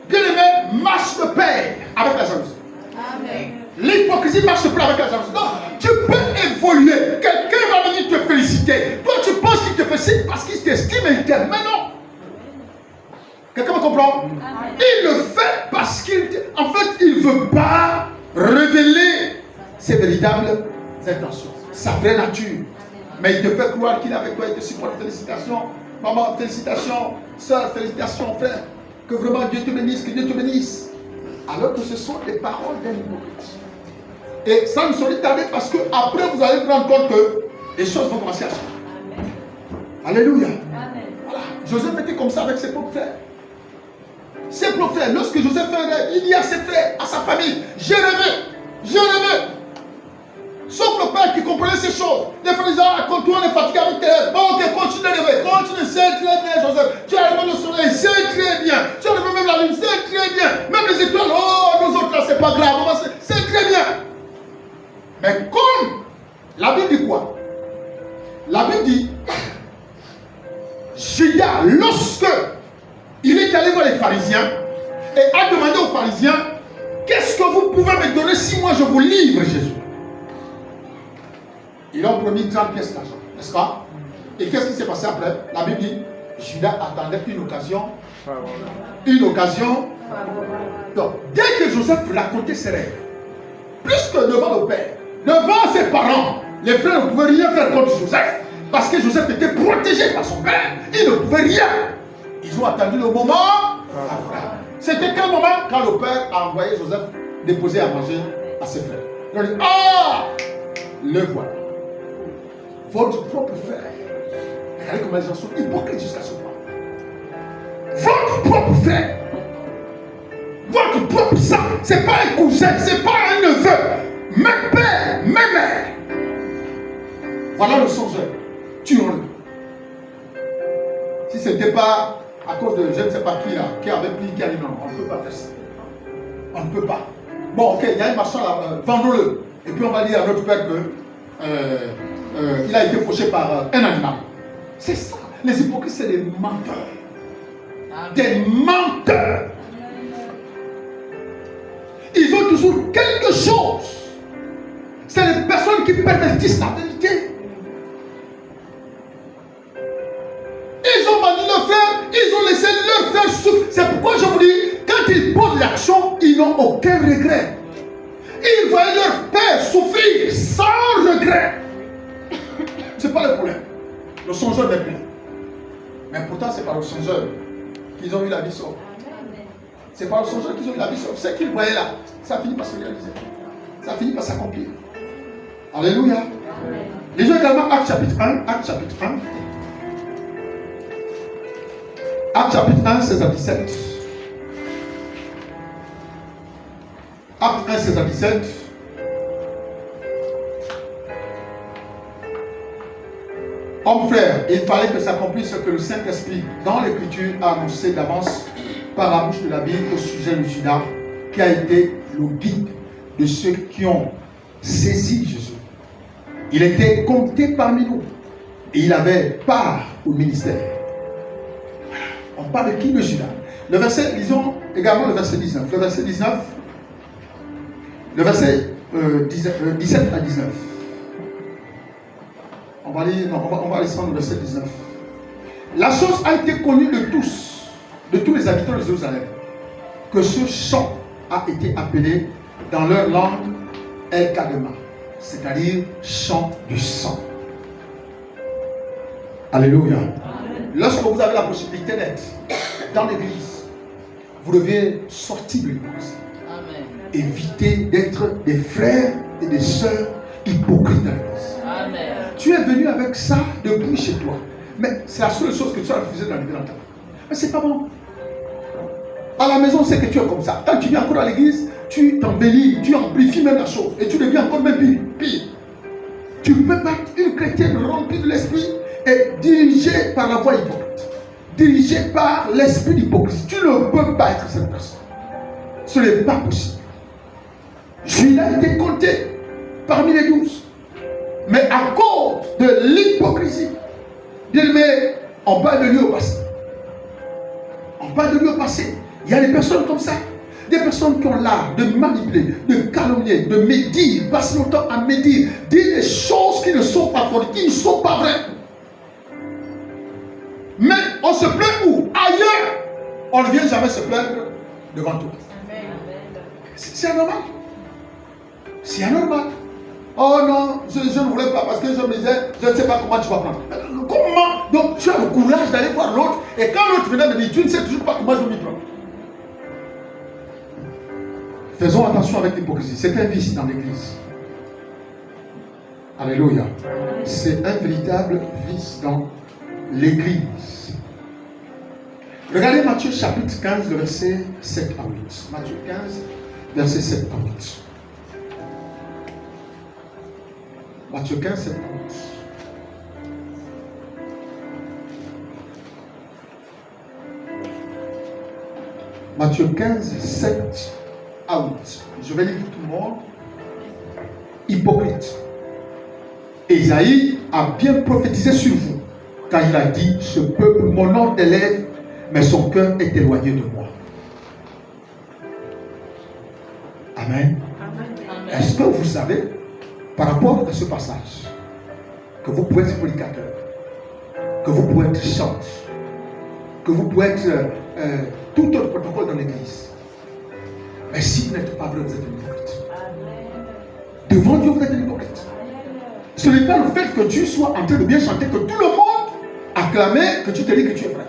bien aimé, marche de pair avec la jalousie. Amen. L'hypocrisie marche de pair avec la jalousie. Donc, tu peux évoluer. Quelqu'un va venir te féliciter. Toi, tu penses qu'il te félicite parce qu'il t'estime et il t'aime. Mais non. Quelqu'un me comprend? Amen. Il le fait parce en fait, il ne veut pas révéler ses véritables intentions, sa vraie nature. Mais il te fait croire qu'il est avec toi, il te supporte. Félicitations, maman, félicitations, soeur, félicitations, frère. Que vraiment Dieu te bénisse, que Dieu te bénisse. Alors que ce sont des paroles d'un hypocrite. Et ça ne saurait tarder parce que après vous allez vous rendre compte que les choses vont commencer à changer. Alléluia. Amen. Voilà. Joseph était comme ça avec ses propres frères. Ses propres frères, lorsque Joseph fait un rêve, il dit à ses frères, à sa famille, j'ai rêvé. Sauf le père qui comprenait ces choses. Les frères disaient, ah, quand toi on est fatigué avec tes rêves, bon, ok, continue de rêver, continue, c'est très bien, Joseph. Tu as rêvé le soleil, c'est très bien. Tu as rêvé même la lune, c'est très bien. Même les étoiles, oh, nous autres là, c'est pas grave, c'est très bien. Mais comme la Bible dit quoi? La Bible dit, Judas, lorsque il est allé voir les pharisiens et a demandé aux pharisiens, qu'est-ce que vous pouvez me donner si moi je vous livre Jésus? Ils ont promis 30 pièces d'argent, n'est-ce pas? Et qu'est-ce qui s'est passé après? La Bible dit, Judas attendait une occasion. Donc, dès que Joseph racontait ses rêves, plus que devant le père, devant ses parents, les frères ne pouvaient rien faire contre Joseph, parce que Joseph était protégé par son père. Il ne pouvait rien. Ils ont attendu le moment. C'était quel moment? Quand le père a envoyé Joseph déposer à manger à ses frères. Il a dit, ah, le voilà. Votre propre frère. Regardez comment les gens sont hypocrites jusqu'à ce point. Votre propre frère. Votre propre sang. Ce n'est pas un cousin, ce n'est pas un neveu. Même père, même mère. Voilà le songeur. Tuons-le. Si ce n'était pas à cause de je ne sais pas qui là, qui avait pris, qui a dit non, on ne peut pas faire ça. On ne peut pas. Bon, ok, il y a un marchand là, vendons-le. Et puis on va dire à notre père qu'il a été fauché par un animal. C'est ça. Les hypocrites, c'est des menteurs. Des menteurs. Ils ont toujours quelque chose. C'est les personnes qui pervertissent la vérité. Ils ont vendu leur frère, ils ont laissé leur frère souffrir. C'est pourquoi je vous dis, quand ils posent l'action, ils n'ont aucun regret. Ils voient leur père souffrir sans regret. Ce n'est pas le problème. Le songeur n'est plus. Mais pourtant, c'est par le songeur qu'ils ont eu la vie sauve. C'est par le songeur qu'ils ont eu la vie sauve. Ce qu'ils voyaient là, ça finit par se réaliser. Ça finit par s'accomplir. Alléluia. Lisons également Actes chapitre 1. Actes chapitre 1. Actes chapitre 1, 16 à 17. Actes 1, 16 à 17. Hommes frères, il fallait que s'accomplisse ce que le Saint-Esprit, dans l'Écriture, a annoncé d'avance par la bouche de la Bible au sujet de Judas, qui a été le guide de ceux qui ont saisi Jésus. Il était compté parmi nous et il avait part au ministère. On parle de qui? De Judas. Le verset, lisons également le verset 19. Le verset 19, le verset 17 à 19. On va lire le verset 19. La chose a été connue de tous les habitants de Jérusalem, que ce chant a été appelé dans leur langue El Kadema, c'est-à-dire chant du sang. Alléluia. Lorsque vous avez la possibilité d'être dans l'église, vous devez sortir de l'église. Éviter d'être des frères et des sœurs hypocrites dans l'église. Amen. Tu es venu avec ça depuis chez toi. Mais c'est la seule chose que tu as refusé d'arriver dans ta vie. Mais c'est pas bon. À la maison, c'est que tu es comme ça. Quand tu viens encore à l'église, tu t'embellis, tu amplifies même la chose. Et tu deviens encore même pire. Tu ne peux pas être une chrétienne remplie de l'esprit et dirigée par la voie hypocrite. Dirigée par l'esprit d'hypocrisie. Tu ne peux pas être cette personne. Ce n'est pas possible. Judas a été compté parmi les 12. Mais à cause de l'hypocrisie, bien-aimé, on parle de lui au passé. On parle de lui au passé. Il y a des personnes comme ça. Des personnes qui ont l'art de manipuler, de calomnier, de médire, passer le temps à médire, dire des choses qui ne sont pas vraies, qui ne sont pas vraies. Mais on se plaint où? Ailleurs. On ne vient jamais se plaindre devant toi. C'est anormal. C'est anormal. Oh non, je ne voulais pas parce que je me disais, je ne sais pas comment tu vas prendre. Comment? Donc tu as le courage d'aller voir l'autre et quand l'autre venait me dire, tu ne sais toujours pas comment je vais m'y prendre. Faisons attention avec l'hypocrisie. C'est un vice dans l'église. Alléluia. C'est un véritable vice dans l'église. Regardez Matthieu chapitre 15, le verset 7 à 8. Matthieu 15, verset 7 à 8. Matthieu 15, 7 à 8. Matthieu 15, 7 à 8. Je vais lire pour tout le monde. Hypocrite. Ésaïe a bien prophétisé sur vous, quand il a dit, ce peuple m'honore des lèvres, mais son cœur est éloigné de moi. Amen. Amen. Est-ce que vous savez, par rapport à ce passage, que vous pouvez être prédicateur, que vous pouvez être chante, que vous pouvez être tout autre protocole dans l'église. Mais si vous n'êtes pas vrai, vous êtes un hypocrite. Devant Dieu, vous êtes un hypocrite. Ce n'est pas le fait que tu sois en train de bien chanter que tout le monde acclamait que tu te dis que tu es vrai.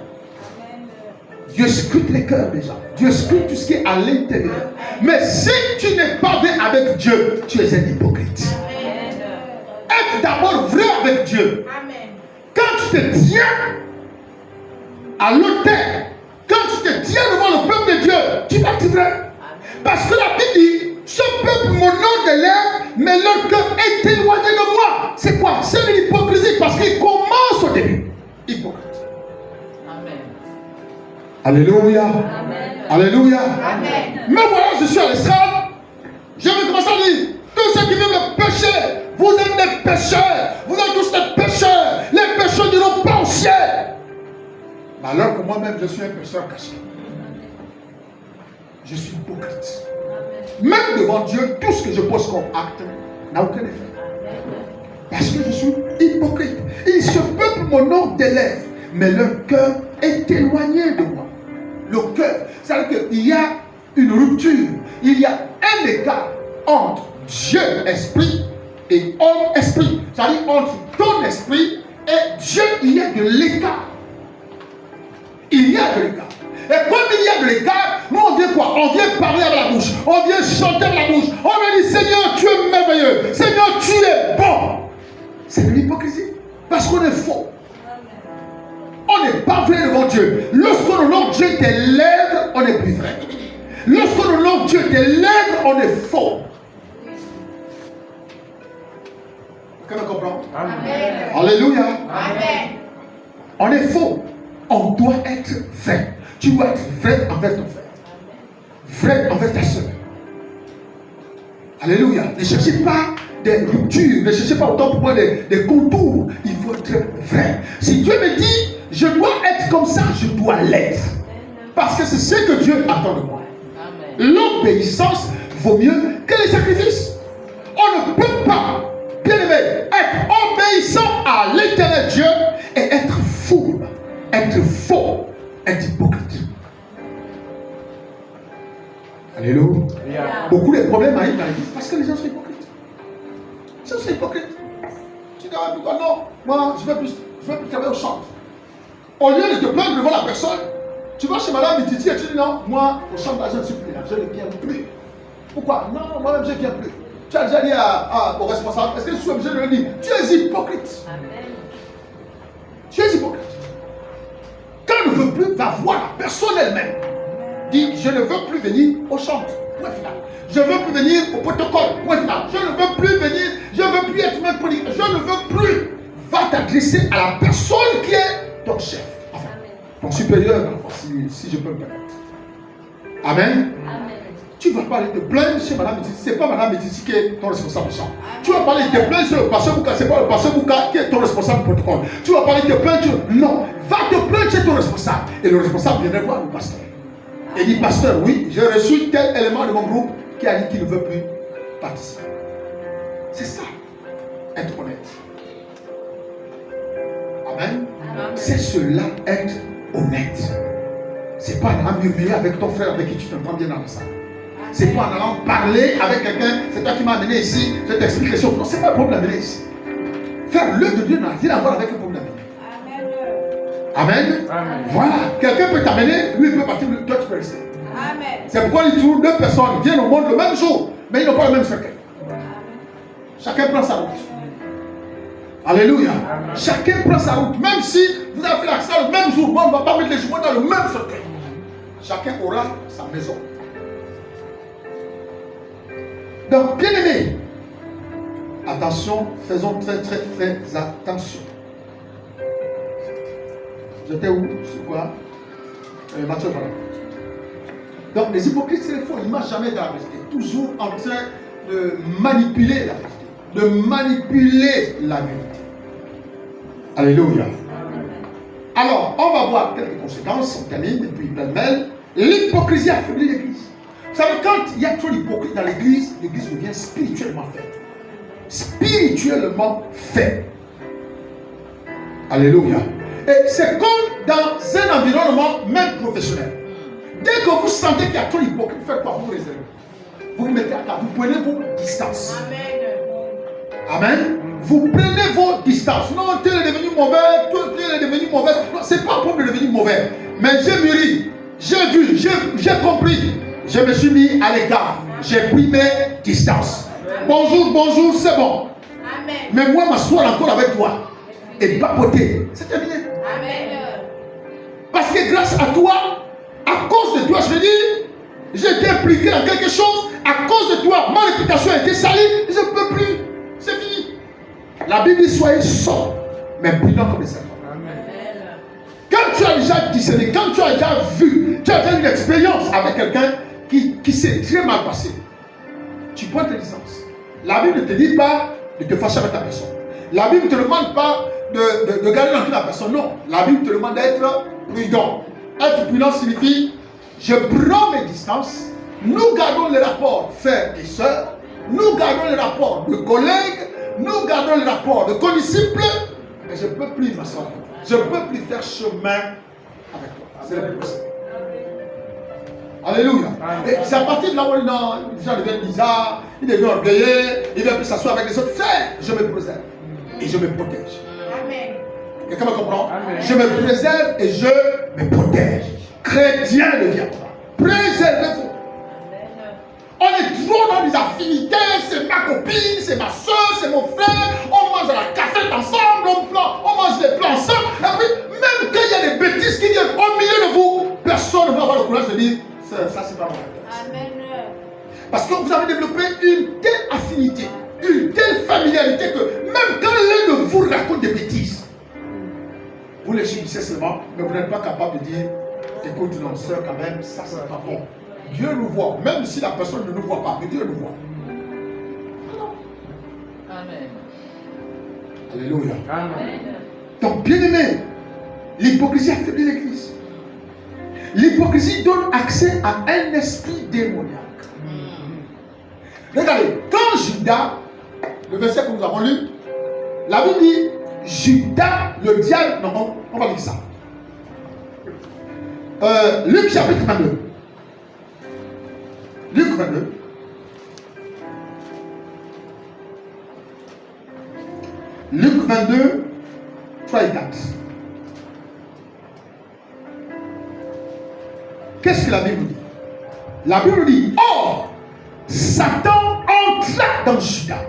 Dieu scrute les cœurs déjà. Dieu scrute tout ce qui est à l'intérieur. Mais si tu n'es pas vrai avec Dieu, tu es un hypocrite. Être d'abord vrai avec Dieu. Quand tu te tiens à l'autel, quand tu te tiens devant le peuple de Dieu, tu vas être vrai. Parce que la Bible dit, ce peuple m'honore de lèvres, mais leur cœur est éloigné de moi. c'est quoi? C'est une hypocrisie parce qu'il commence au début. Hypocrite. Amen. Alléluia. Amen. Alléluia. Amen. Mais voilà, je suis à l'estrade. Je vais commencer à dire, tous ceux qui veulent le péché, vous êtes des pécheurs. Vous êtes tous des pécheurs. Les pécheurs n'iront pas au ciel. Mais alors que moi-même, je suis un pécheur caché. Je suis hypocrite. Même devant Dieu, tout ce que je pose comme acte n'a aucun effet. Parce que je suis hypocrite. Il se peuple m'honore des lèvres, mais leur cœur est éloigné de moi. Le cœur, c'est-à-dire qu'il y a une rupture, il y a un écart entre Dieu esprit et homme esprit. C'est-à-dire entre ton esprit et Dieu, il y a de l'écart. Il y a de l'écart. Et comme il y a de l'écart, nous on vient quoi? On vient parler avec la bouche, on vient chanter avec la bouche, on vient dire Seigneur, tu es merveilleux, Seigneur, tu es bon. C'est de l'hypocrisie. Parce qu'on est faux. On n'est pas vrai devant Dieu. Lorsqu'on honore Dieu des lèvres, on est plus vrai. Lorsqu'on honore Dieu des lèvres, on est faux. Quelqu'un comprend? Amen. Alléluia. Amen. On est faux. On doit être vrai. Tu dois être vrai envers ton frère. Vrai envers ta soeur. Alléluia. Ne cherchez pas des ruptures. Ne cherchez pas autant pour moi des contours. Il faut être vrai. Si Dieu me dit, je dois être comme ça, je dois l'être. Parce que c'est ce que Dieu attend de moi. L'obéissance vaut mieux que les sacrifices. On ne peut pas, bien aimé, être obéissant à l'éternel Dieu et être fou, être faux, être hypocrite. Alléluia. Beaucoup de problèmes arrivent dans l'église parce que les gens sont hypocrites. Les gens sont hypocrites. Tu dis, ah, pourquoi non? Moi, je veux plus travailler au champ. Au lieu de te plaindre devant la personne, tu vas chez madame Mititi et tu dis, non, moi, au champ, je ne suis plus là, je ne viens plus. Pourquoi? Non, moi-même, je ne viens plus. Tu as déjà dit au responsable, est-ce que je suis obligé de le dire? Tu es hypocrite. Amen. Tu es hypocrite. Quand on ne veut plus, va voir la personne elle-même. Dit, je ne veux plus venir au chant. Point final. Je ne veux plus venir au protocole. Point final. Je ne veux plus venir. Je ne veux plus être même politique. Je ne veux plus. Va t'adresser à la personne qui est ton chef. Enfin, ton supérieur, si je peux me permettre. Amen. Amen. Tu vas pas aller te plaindre chez madame Métis. Ce n'est pas madame Métis qui est ton responsable au champ. Tu vas pas aller te plaindre chez le pasteur Bouka. Ce n'est pas le pasteur Bouka qui est ton responsable du protocole. Tu vas pas aller te plaindre. Non. Va te plaindre chez ton responsable. Et le responsable viendra voir le pasteur. Et dit, pasteur, oui, j'ai reçu tel élément de mon groupe qui a dit qu'il ne veut plus participer. C'est ça, être honnête. Amen. Amen. C'est cela, être honnête. C'est pas en allant murmurer avec ton frère avec qui tu t'entends bien dans la salle. C'est pas en allant parler avec quelqu'un, c'est toi qui m'as amené ici, je t'explique les choses. Non, c'est pas un problème d'amener ici. Faire l'œuvre de Dieu n'a rien à voir avec un problème d'amener. Amen. Amen. Voilà. Quelqu'un peut t'amener, lui il peut partir, toi tu peux rester. Amen. C'est pourquoi il trouve deux personnes viennent au monde le même jour, mais ils n'ont pas le même secret. Chacun prend sa route. Alléluia. Amen. Chacun prend sa route. Même si vous avez fait l'accident le même jour, moi on ne va pas mettre les jumeaux dans le même secret. Chacun aura sa maison. Donc, bien aimé, attention, faisons très attention. J'étais où? C'est quoi? Matthieu, voilà. Donc, les hypocrites, c'est les faux. Ils ne marchent jamais dans la vérité. Toujours en train de manipuler la vérité. De manipuler la vérité. Alléluia. Alors, on va voir quelques conséquences. On termine, et puis pêle-mêle. L'hypocrisie affaiblit l'église. Vous savez, quand il y a trop d'hypocrisie dans l'église devient spirituellement faible. Spirituellement faible. Alléluia. Et c'est comme dans un environnement même professionnel. Dès que vous sentez qu'il y a trop d'hypocrisie, faites quoi? Vous réservez. Vous vous mettez à table, vous prenez vos distances. Amen. Amen. Vous prenez vos distances. Non, tel est devenu mauvais, tel est devenu mauvais. Non, c'est pas pour de devenir mauvais. Mais j'ai mûri, j'ai vu, j'ai compris. Je me suis mis à l'écart. J'ai pris mes distances. Bonjour, bonjour, c'est bon. Amen. Mais moi, m'asseoir encore avec toi et papoter, c'est terminé. Amen. Parce que grâce à toi, à cause de toi, je veux dire, j'ai été impliqué dans quelque chose. À cause de toi, ma réputation a été salie. Je ne peux plus. C'est fini. La Bible dit soyez sobres, mais prudents comme les serpents. Quand tu as déjà discerné, quand tu as déjà vu, tu as déjà eu une expérience avec quelqu'un qui s'est très mal passé, tu prends tes distances. La Bible ne te dit pas de te fâcher avec ta personne. La Bible ne te demande pas de garder l'envie de la personne. Non, la Bible te demande d'être prudent. Être prudent signifie je prends mes distances, nous gardons les rapports frères et sœurs, nous gardons les rapports de collègues, nous gardons les rapports de condisciples, mais je ne peux plus m'asseoir. Je ne peux plus faire chemin avec toi. C'est le plus possible. Alléluia. Et c'est à partir de là où les gens deviennent bizarres, ils deviennent orgueilleux, ils ne veulent plus s'asseoir avec les autres. Frère, je me préserve et je me protège. Amen. Quelqu'un me comprend? Amen. Je me préserve et je me protège. Chrétien deviendra. Préservez-vous. On est trop dans des affinités, c'est ma copine, c'est ma soeur, c'est mon frère, on mange à la café ensemble, on mange des plats ensemble, et puis même quand il y a des bêtises qui viennent au milieu de vous, personne ne va avoir le courage de dire ça c'est pas moi. Amen. Parce que vous avez développé une telle affinité, une telle familiarité que même quand l'un de vous raconte des bêtises, vous les subissez seulement, mais vous n'êtes pas capable de dire écoute non soeur quand même, ça c'est pas bon. Dieu nous voit, même si la personne ne nous voit pas, mais Dieu nous voit. Amen. Alléluia. Amen. Donc, bien aimé, l'hypocrisie affaiblit l'Église. L'hypocrisie donne accès à un esprit démoniaque. Regardez, quand Judas, le verset que nous avons lu, la Bible dit Judas, le diable, non, on va lire ça. Luc chapitre 22. Luc 22. Luc 22, 3 et 4. Qu'est-ce que la Bible dit? La Bible dit, or, Satan entra dans Judas,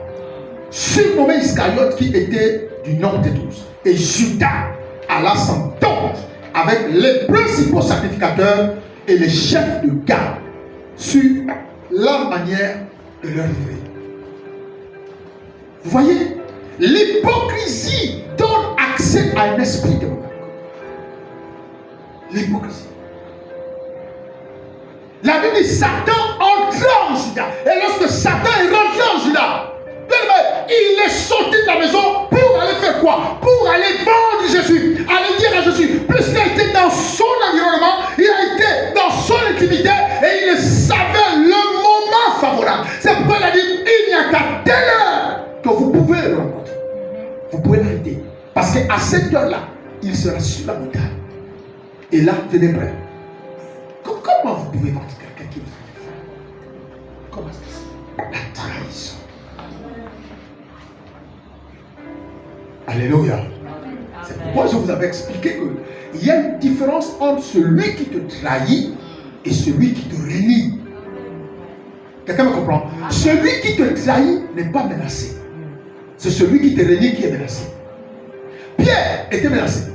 surnommé Iscariote qui était du nombre des 12. Et Judas alla s'entendre avec les principaux sacrificateurs et les chefs de garde sur la manière de leur livrer. Vous voyez, l'hypocrisie donne accès à un esprit démoniaque. L'hypocrisie. La Bible dit Satan entra en Judas. Et lorsque Satan est rentré en Judas, il est sorti de la maison pour aller faire quoi? Pour aller vendre Jésus. Aller dire à Jésus, puisqu'il a été dans son environnement, il a été dans son intimité et il savait le moment favorable. C'est pourquoi il a dit, il n'y a qu'à telle heure que vous pouvez le rencontrer. Vous pouvez l'arrêter. Parce qu'à cette heure-là, il sera sur la montagne. Et là, venez près. Comment vous pouvez vendre quelqu'un qui vous a fait? Comment est-ce que c'est? La trahison. Alléluia. C'est pourquoi je vous avais expliqué qu'il y a une différence entre celui qui te trahit et celui qui te renie. Quelqu'un me comprend? Celui qui te trahit n'est pas menacé. C'est celui qui te renie qui est menacé. Pierre était menacé.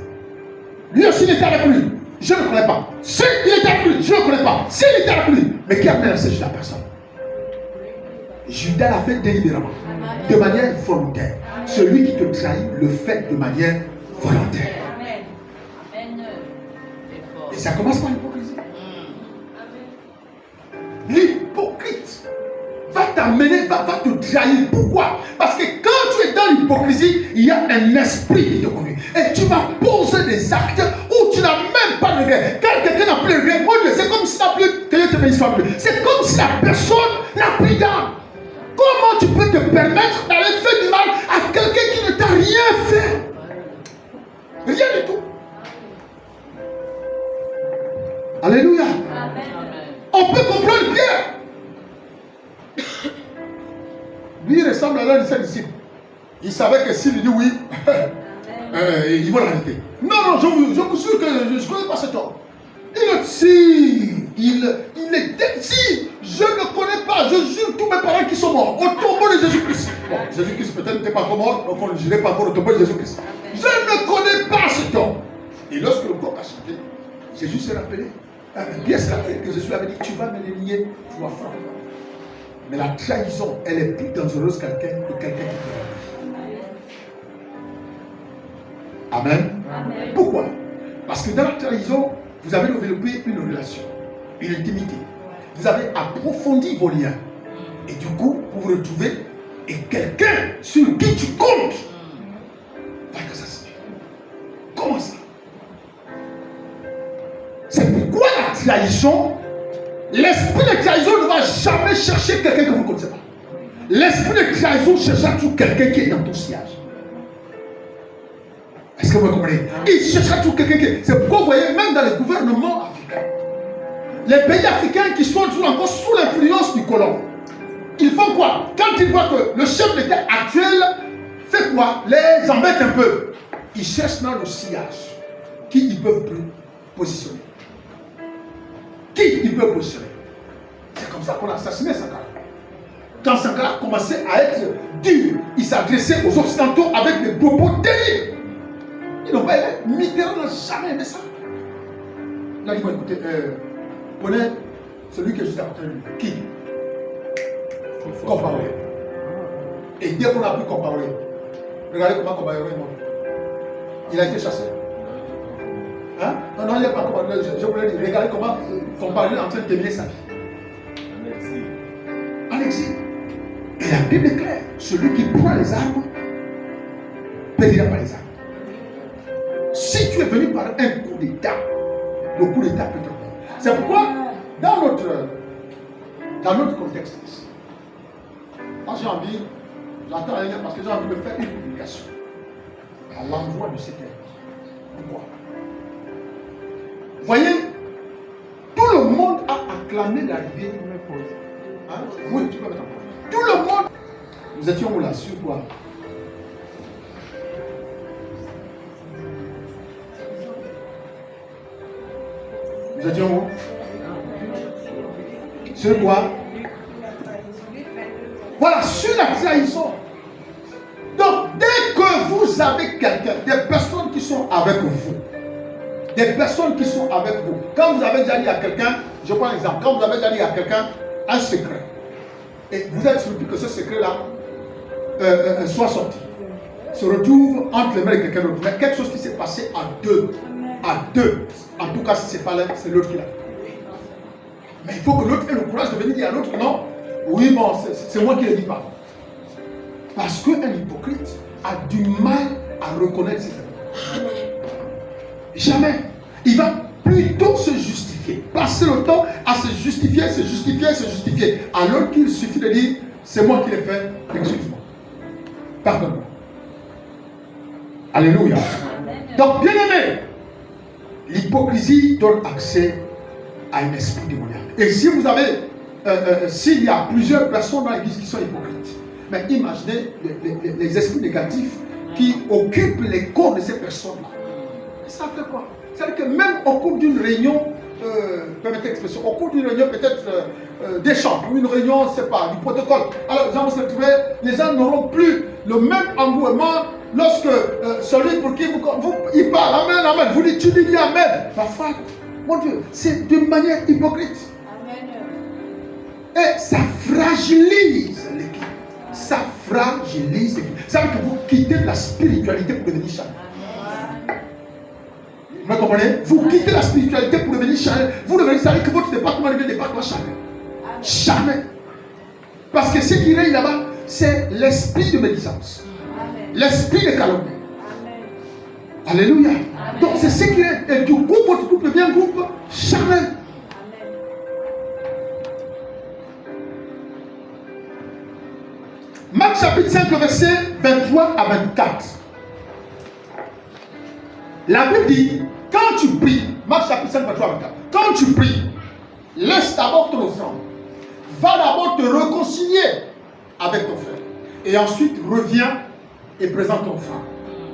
Lui aussi il était avec lui. Je ne connais pas. S'il était avec lui, je ne connais pas. S'il était avec lui, mais qui a menacé sur la personne? Judas l'a fait délibérément, de manière volontaire. Celui qui te trahit le fait de manière volontaire. Et ça commence par l'hypocrisie. L'hypocrite va t'amener, va te trahir. Pourquoi? Parce que quand tu es dans l'hypocrisie, il y a un esprit qui te conduit. Et tu vas poser des actes où tu n'as même pas de regret. Quand quelqu'un n'a plus de regret, c'est comme si c'est comme si la personne n'a plus d'âme. Comment tu peux te permettre d'aller faire du mal à quelqu'un qui ne t'a rien fait? Rien du tout. Alléluia. Amen. On peut comprendre Pierre. Lui, il ressemble à l'un de ses disciples. Il savait que s'il dit oui, il va l'arrêter. Non, je vous jure que je ne connais pas cet homme. Si je ne connais pas, je jure tous mes parents qui sont morts au tombeau de Jésus-Christ. Bon, Jésus-Christ peut-être n'était pas encore mort, donc on ne dirait pas encore au tombeau de Jésus-Christ. Je ne connais pas cet homme. Et lorsque le coq a chanté, Jésus s'est rappelé. Pierre s'est rappelé que Jésus avait dit, tu vas me les nier 3 fois. Mais la trahison, elle est plus dangereuse que quelqu'un qui te Amen. Amen. Pourquoi? Parce que dans la trahison, vous avez développé une relation, une intimité. Vous avez approfondi vos liens. Et du coup, vous vous retrouvez et quelqu'un sur qui tu comptes va être assassiné. Comment ça? C'est pourquoi la trahison, l'esprit de trahison ne va jamais chercher quelqu'un que vous ne connaissez pas. L'esprit de trahison cherchera toujours quelqu'un qui est dans ton sillage. Est-ce que vous comprenez? Il cherchera toujours quelqu'un qui est... C'est pourquoi vous voyez, même dans les gouvernements africains, les pays africains qui sont toujours encore sous l'influence du colon, ils font quoi? Quand ils voient que le chef d'État actuel fait quoi? Les embête un peu. Ils cherchent dans le sillage qui ils peuvent positionner. Qui ils peuvent positionner? C'est comme ça qu'on a assassiné Sankara. Quand Sankara commençait à être dur, il s'adressait aux Occidentaux avec des propos terribles. Ils n'ont pas aimé. Mitterrand n'a jamais aimé ça. Il a dit, bon, écoutez, prenez celui qui est juste à côté de lui. Qui? Compaoré. Et dès qu'on a pris Compaoré, regardez comment Compaoré est mort. Il a été chassé. Hein? Non, il n'y a pas Compaoré. Je voulais dire, regardez comment Compaoré est en train de terminer sa vie. En exil. Et la Bible est claire. Celui qui prend les armes périra par les armes. Si tu es venu par un coup d'État, le coup d'État peut te faire. C'est pourquoi, dans notre contexte ici, moi j'ai envie, j'entends rien parce que j'ai envie de faire une publication à l'endroit de cet être. Pourquoi? Vous voyez, tout le monde a acclamé l'arrivée de mes pauses. Hein? Oui, tu peux mettre en pause. Tout le monde. Nous étions où là? Sur quoi? Nous étions où? Sur quoi? Voilà, sur la trahison. Donc, dès que vous avez quelqu'un, des personnes qui sont avec vous, des personnes qui sont avec vous, quand vous avez déjà dit à quelqu'un, je prends un exemple, quand vous avez déjà dit à quelqu'un un secret, et vous êtes surpris que ce secret-là soit sorti, se retrouve entre les mains de quelqu'un d'autre, mais quelque chose qui s'est passé à deux, en tout cas si ce n'est pas l'un, c'est l'autre qui l'a fait. Mais il faut que l'autre ait le courage de venir dire à l'autre, non, oui bon, c'est moi qui ne le dis pas. Parce qu'un hypocrite a du mal à reconnaître ses erreurs. Jamais. Il va plutôt se justifier. Passer le temps à se justifier. Alors qu'il suffit de dire, c'est moi qui l'ai fait, excuse-moi. Pardonne-moi. Alléluia. Donc, bien aimé, l'hypocrisie donne accès à un esprit démoniaque. Et si vous avez, s'il y a plusieurs personnes dans l'église qui sont hypocrites, mais imaginez les esprits négatifs qui occupent les corps de ces personnes-là. Ça fait quoi? C'est-à-dire que même au cours d'une réunion, permettez l'expression, au cours d'une réunion peut-être d'échange, ou une réunion, je ne sais pas, du protocole, alors les gens vont se retrouver, les gens n'auront plus le même engouement lorsque celui pour qui il parle, amen, amen, vous dites, tu dis amen. Parfois, mon Dieu, c'est d'une manière hypocrite. Amen. Et ça fragilise l'équipe. Ça fragilise l'équipe. Ça veut dire que vous quittez la spiritualité pour devenir charnel. Vous me comprenez? Vous quittez la spiritualité pour devenir charnel. Vous devenez charnel que votre département devient département charnel. Jamais. Parce que ce qui règne là-bas, c'est l'esprit de médisance. L'esprit de calomnie. Alléluia. Amen. Donc c'est ce qui est. Et du coup, votre groupe devient un groupe charnel. Marc chapitre 5, verset 23 à 24. La Bible dit, quand tu pries, Marc chapitre 5, 23 à 24, quand tu pries, laisse d'abord ton offrande. Va d'abord te réconcilier avec ton frère. Et ensuite, reviens et présente ton offrande.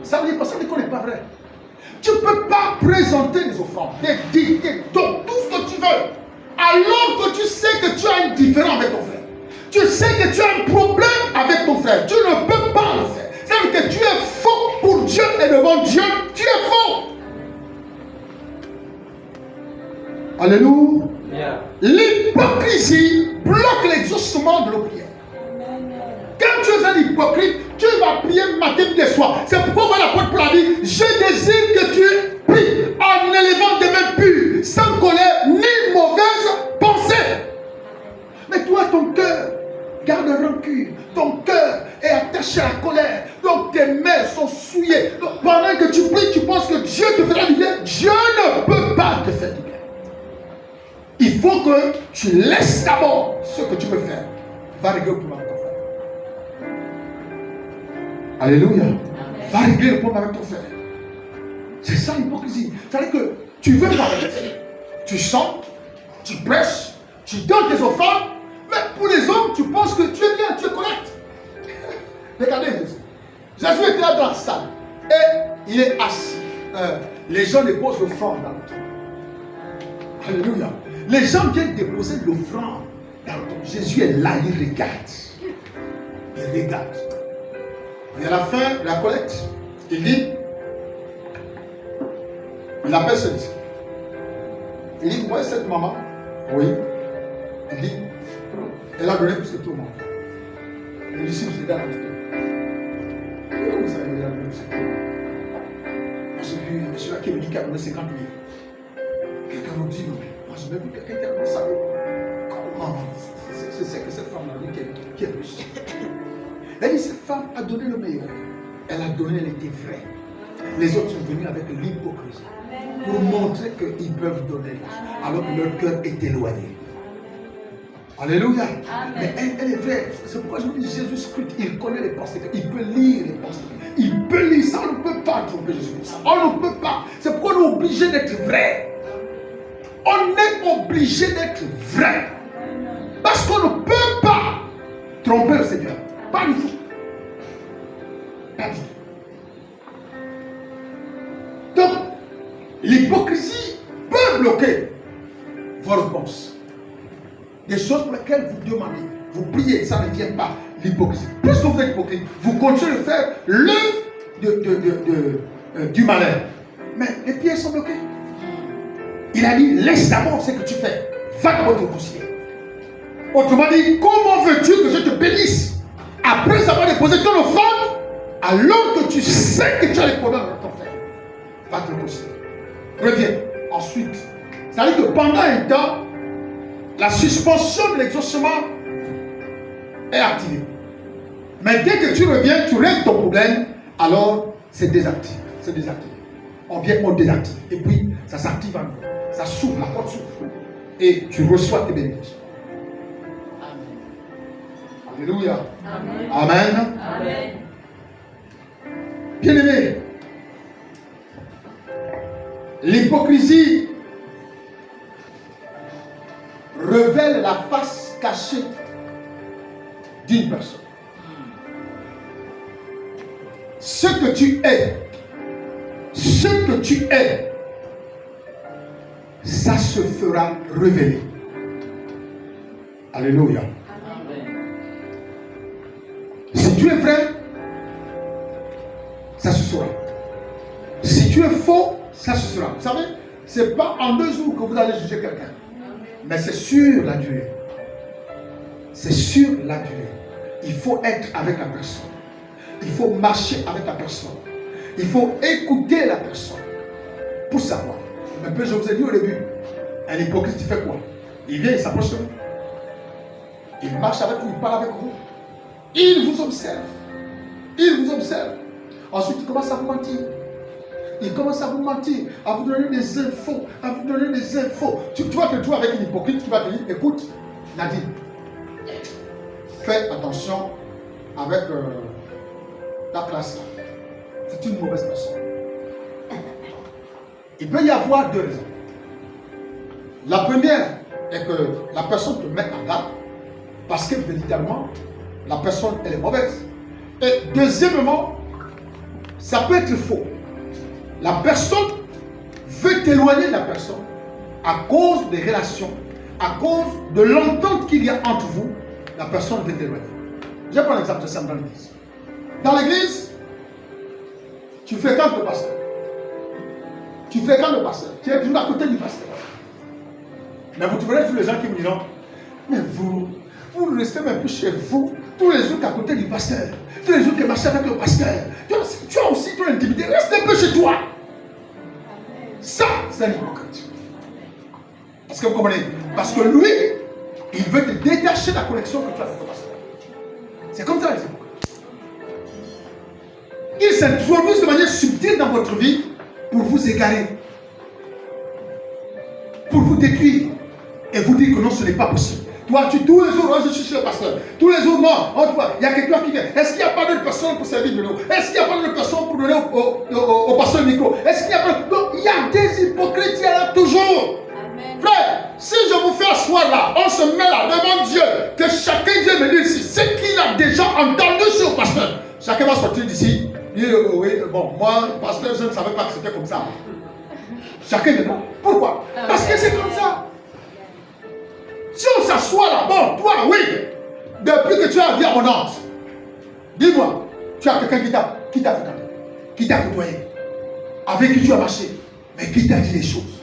Ça veut dire que ça n'est pas vrai. Tu ne peux pas présenter des offrandes, des dîmes, des dons, tout ce que tu veux, alors que tu sais que tu as une différence avec ton frère. Tu sais que tu as un problème avec ton frère. Tu ne peux pas le faire. C'est-à-dire que tu es faux pour Dieu et devant Dieu, tu es faux. Alléluia. Yeah. L'hypocrisie bloque l'exaucement de nos prières. Quand tu es un hypocrite, tu vas prier matin et soir. C'est pourquoi l'apôtre Paul a dit, je désire que tu pries en élevant des mains pures, sans colère ni mauvaise pensée. Mais toi, ton cœur garde rancune. Ton cœur est attaché à la colère. Donc tes mains sont souillées. Donc, pendant que tu pries, tu penses que Dieu te fera du bien. Dieu ne peut pas te faire du bien. Il faut que tu laisses d'abord ce que tu veux faire. Va régler le problème avec ton frère. Alléluia. Va régler le problème avec ton frère. C'est ça l'hypocrisie. C'est-à-dire que tu veux paraître. Tu chantes, tu prêches, tu donnes tes offrandes. Mais pour les hommes, tu penses que tu es bien, tu es correct. Regardez Jésus. Jésus était là dans la salle. Et il est assis. Les gens déposent l'offrande dans le temple. Alléluia. Les gens viennent déposer l'offrande dans le temple. Jésus est là, il regarde. Il regarde. Et à la fin de la collecte, il dit, il appelle ce disciple. Il dit, vous voyez cette maman? Oui. Il dit, elle a donné plus que tout le monde. Le disciple se regarde en tout cas. Comment vous avez donné plus que tout le monde? Moi j'ai vu un monsieur là qui me dit qu'il a donné 50 000. Quelqu'un nous dit, non. Moi j'ai même vu quelqu'un qui a donné 100 000. Comment? C'est que cette femme-là qui est plus. Elle dit, cette femme a donné le meilleur. Elle a donné, elle était vraie. Les autres sont venus avec l'hypocrisie pour montrer qu'ils peuvent donner alors que leur cœur est éloigné. Alléluia. Mais elle est vraie. C'est pourquoi je vous dis Jésus Christ, il connaît les pensées. Il peut lire les pensées. Il peut lire ça. On ne peut pas tromper Jésus Christ. On ne peut pas. C'est pourquoi on est obligé d'être vrai. On est obligé d'être vrai. Parce qu'on ne peut pas tromper le Seigneur. Pas du tout. Pas du tout. Donc, l'hypocrisie peut bloquer vos réponses. Des choses pour lesquelles vous demandez, vous priez, ça ne vient pas. L'hypocrisie. Puisque vous êtes hypocrite, vous continuez de faire l'œuvre du malheur. Mais les pieds sont bloqués. Il a dit, laisse d'abord ce que tu fais. Va d'abord te réconcilier. Autrement dit, comment veux-tu que je te bénisse après avoir déposé ton offrande, alors que tu sais que tu as les problèmes avec ton frère? Va te réconcilier. Reviens. Ensuite, c'est-à-dire que pendant un temps, la suspension de l'exaucement est activée. Mais dès que tu reviens, tu règles ton problème, alors c'est désactivé. C'est désactivé. On vient, on désactive. Et puis, ça s'active à nouveau. Ça s'ouvre, la porte s'ouvre. Et tu reçois tes bénédictions. Alléluia. Amen. Amen. Amen. Bien-aimé, l'hypocrisie révèle la face cachée d'une personne. Ce que tu es, ça se fera révéler. Alléluia. Amen. Si tu es vrai, ça se saura. Si tu es faux, ça se sera. Vous savez, ce n'est pas en 2 jours que vous allez juger quelqu'un. Mais c'est sur la durée. C'est sur la durée. Il faut être avec la personne. Il faut marcher avec la personne. Il faut écouter la personne pour savoir. Mais je vous ai dit au début, un hypocrite, il fait quoi? Il vient, il s'approche de vous. Il marche avec vous, il parle avec vous. Il vous observe. Il vous observe. Ensuite, il commence à vous mentir. Il commence à vous mentir, à vous donner des infos, Tu vas te trouver avec une hypocrite qui va te dire, écoute, Nadine, fais attention avec ta classe là. C'est une mauvaise personne. Il peut y avoir 2 raisons. La première est que la personne te met en garde parce que véritablement, la personne elle est mauvaise. Et deuxièmement, ça peut être faux. La personne veut t'éloigner de la personne à cause des relations, à cause de l'entente qu'il y a entre vous. La personne veut t'éloigner. Je vais prendre l'exemple de ça dans l'église. Dans l'église, tu fréquentes le pasteur. Tu fréquentes le pasteur. Tu es toujours à côté du pasteur. Mais vous trouverez tous les gens qui me diront, mais vous ne restez même plus chez vous. tous les autres à côté du pasteur, tous les autres qui marchent avec le pasteur, tu as aussi ton intimité. Reste un peu chez toi. Ça, c'est un hypocrite. Est-ce que vous comprenez? Parce que lui, il veut te détacher de la connexion que tu as avec le pasteur. C'est comme ça les hypocrites. Ils s'introduisent de manière subtile dans votre vie pour vous égarer, pour vous détruire et vous dire que non, ce n'est pas possible. Toi, tous les jours, oh, je suis chez le pasteur. Tous les jours, non, oh, toi, il y a que toi qui vient. Est-ce qu'il n'y a pas d'autres personnes pour servir de l'eau? Est-ce qu'il n'y a pas d'autres personnes pour donner au pasteur micro? Est-ce qu'il n'y a pas... Donc, il y a des hypocrites, il y en a toujours. Amen. Frère, si je vous fais asseoir là, on se met là devant Dieu, que chacun vienne me dire ici ce qu'il a déjà entendu sur le pasteur. Chacun va sortir d'ici. Oui, bon, moi, pasteur, je ne savais pas que c'était comme ça. Chacun est là. Pourquoi? Parce que c'est comme ça. Si on s'assoit là, bon, toi, oui, depuis que tu as vie abondante, dis-moi, tu as quelqu'un qui t'a fréquenté, qui t'a côtoyé, avec qui tu as marché, mais qui t'a dit des choses.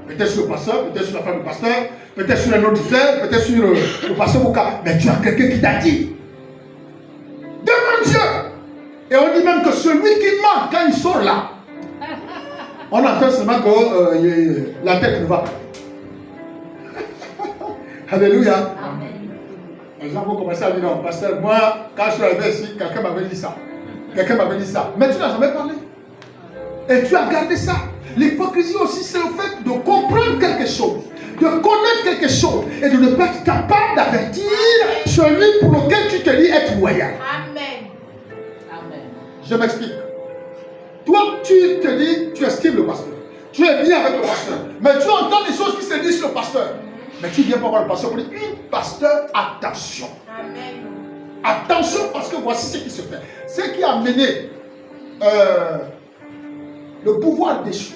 Peut-être sur le pasteur, peut-être sur la femme du pasteur, peut-être sur un autre frère, peut-être sur le pasteur Boka, mais tu as quelqu'un qui t'a dit. Demande Dieu. Et on dit même que celui qui ment, quand il sort là, on entend seulement que la tête ne va pas. Alléluia. Amen. Les gens vont commencer à dire non, pasteur, moi, quand je suis arrivé ici, quelqu'un m'avait dit ça. Quelqu'un m'avait dit ça. Mais tu n'as jamais parlé. Et tu as gardé ça. L'hypocrisie aussi, c'est le fait de comprendre quelque chose, de connaître quelque chose et de ne pas être capable d'avertir celui pour lequel tu te dis être loyal. Amen. Amen. Je m'explique. Toi, tu te dis, tu estimes le pasteur. Tu es bien avec le pasteur. Mais tu entends des choses qui se disent sur le pasteur. Mais tu viens pas voir le pasteur pour dire, pasteur, attention. Amen. Attention parce que voici ce qui se fait. Ce qui a mené le pouvoir déchu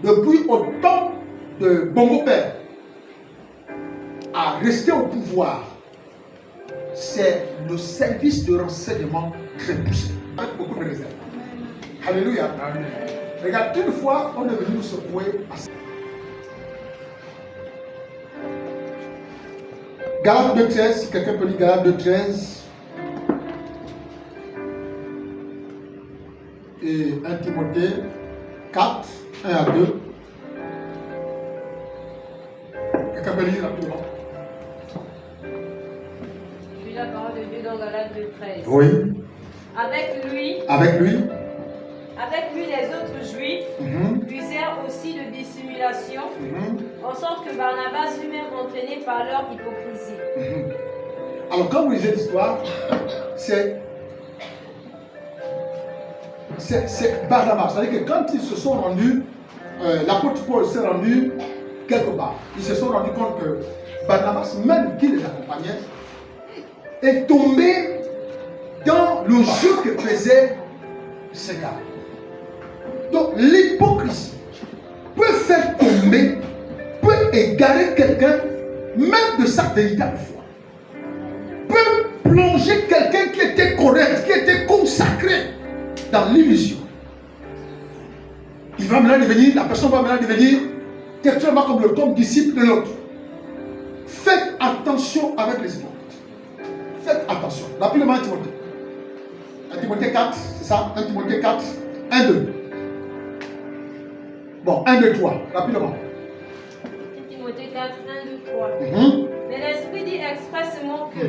depuis au temps de Bongo Père à rester au pouvoir, c'est le service de renseignement très poussé. Avec beaucoup de réserves. Alléluia. Amen. Regarde, une fois, on est venu nous secouer à Galates 2.13, si quelqu'un peut lire Galates 2.13 et 1 Timothée 4, 1 à 2. Quelqu'un peut lire rapidement. Puis la parole de Dieu dans Galates 2.13. Oui. Avec lui, les autres juifs usèrent aussi de dissimulation, en sorte que Barnabas lui-même entraîné par leur hypocrisie. Alors quand vous lisez l'histoire, c'est Barnabas. C'est-à-dire que quand ils se sont rendus, l'apôtre Paul s'est rendu quelque part. Ils se sont rendus compte que Barnabas, même qui les accompagnait, est tombé dans le jeu que faisait ces gars. Donc l'hypocrisie peut faire tomber, peut égarer quelqu'un même de sa véritable foi. Peut plonger quelqu'un qui était correct, qui était consacré dans l'illusion. Il va maintenant devenir, la personne va maintenant devenir textuellement comme disciple de l'autre. Faites attention avec les hypocrites. Faites attention. Rapidement, 1 Timothée. 1 Timothée 4, c'est ça? 1 Timothée 4, 1, 2. Bon, 1, 2, 3, rapidement. 1 Timothée 4, 1, 2, 3. Mais l'Esprit dit expressément que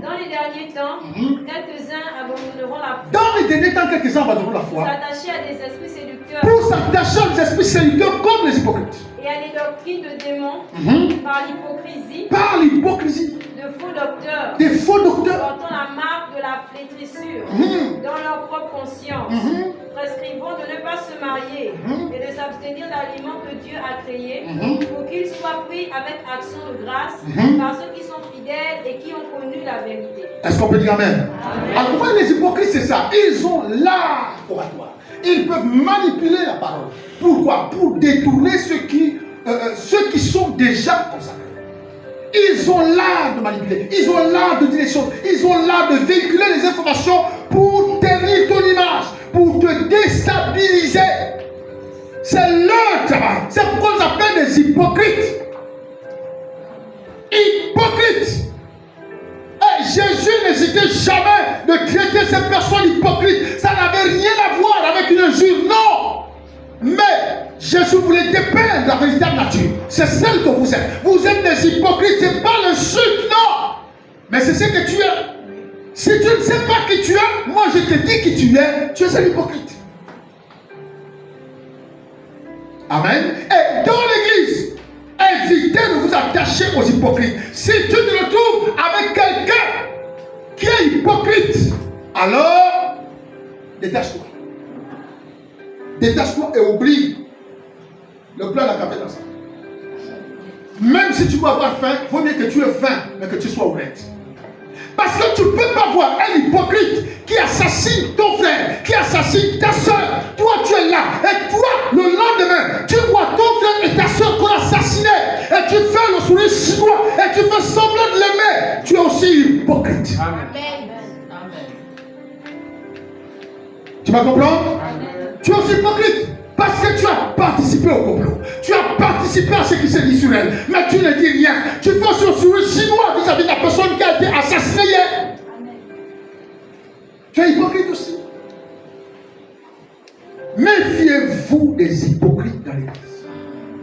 dans les derniers temps, quelques-uns abandonneront la foi. Dans les derniers temps, quelques-uns abandonneront la foi. S'attacher à des esprits séducteurs. Pour s'attacher à des esprits séducteurs comme les hypocrites. Et à des doctrines de démons par l'hypocrisie. Par l'hypocrisie. De faux docteurs. Des faux docteurs. Portant la marque de la flétrissure dans leur propre conscience. Prescrivant de ne pas se marier et de s'abstenir d'aliments que Dieu a créés pour qu'ils soient pris avec action de grâce par ceux qui sont fidèles et qui ont connu la vérité. Est-ce qu'on peut dire amen? Alors, pourquoi les hypocrites, c'est ça? Ils ont l'art oratoire. Ils peuvent manipuler la parole. Pourquoi? Pour détourner ceux qui sont déjà consacrés. Ils ont l'art de manipuler. Ils ont l'art de dire les choses. Ils ont l'art de véhiculer les informations pour ternir ton image, pour te déstabiliser. C'est leur travail. C'est pourquoi on les appelle des hypocrites. Hypocrites. Et Jésus les n'hésitez jamais de traiter ces personnes hypocrites. Ça n'avait rien à voir avec une injure, non. Mais Jésus voulait dépeindre la véritable nature. C'est celle que vous êtes. Vous êtes des hypocrites, ce n'est pas l'insulte, non. Mais c'est ce que tu es. Si tu ne sais pas qui tu es, moi je te dis qui tu es un hypocrite. Amen. Et dans l'église, évitez de vous attacher aux hypocrites. Si tu te retrouves avec quelqu'un qui est hypocrite, alors détache-toi. Détache-toi et oublie le plat de la café dans ça. Même si tu peux avoir faim, il vaut mieux que tu aies faim, mais que tu sois honnête. Parce que tu ne peux pas voir un hypocrite qui assassine ton frère, qui assassine ta soeur. Toi, tu es là. Et toi, le lendemain, tu vois ton frère et ta soeur qu'on a assassiné. Et tu fais le sourire chinois. Et tu fais semblant de l'aimer. Tu es aussi hypocrite. Amen. Tu vas comprendre? Tu es aussi hypocrite. Parce que tu as participé au complot. Tu as participé à ce qui s'est dit sur elle. Mais tu ne dis rien. Tu fais ce sourire chinois vis-à-vis de la personne qui a été assassinée hier. Tu es hypocrite aussi. Méfiez-vous des hypocrites dans l'église.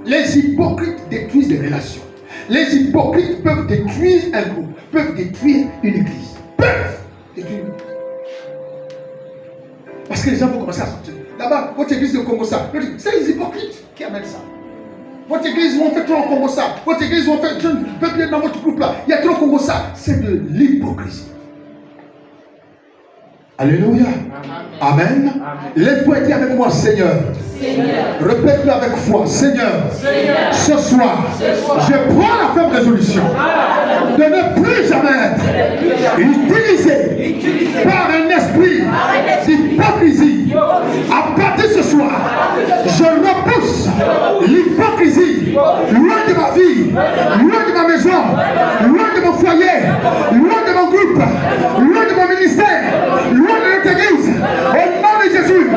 Les hypocrites détruisent des relations. Les hypocrites peuvent détruire un groupe, peuvent détruire une église. Peuvent détruire une église. Parce que les gens vont commencer à sortir. Là-bas, votre église de Congo ça. C'est les hypocrites qui amènent ça. Votre église où on fait trop en Congo ça. Votre église où on fait, je ne peux plus être dans votre groupe là. Il y a trop en Congo ça. C'est de l'hypocrisie. Alléluia. Amen. Lève-toi et dis avec moi, Seigneur. Répète-le avec foi. Seigneur, ce soir, je prends la ferme résolution de ne plus jamais être utilisé par un esprit d'hypocrisie. À partir de ce soir, je repousse l'hypocrisie loin de ma vie, loin de ma maison, loin de mon foyer, loin de mon groupe, loin de mon ministère, loin de notre église. Au nom de Jésus,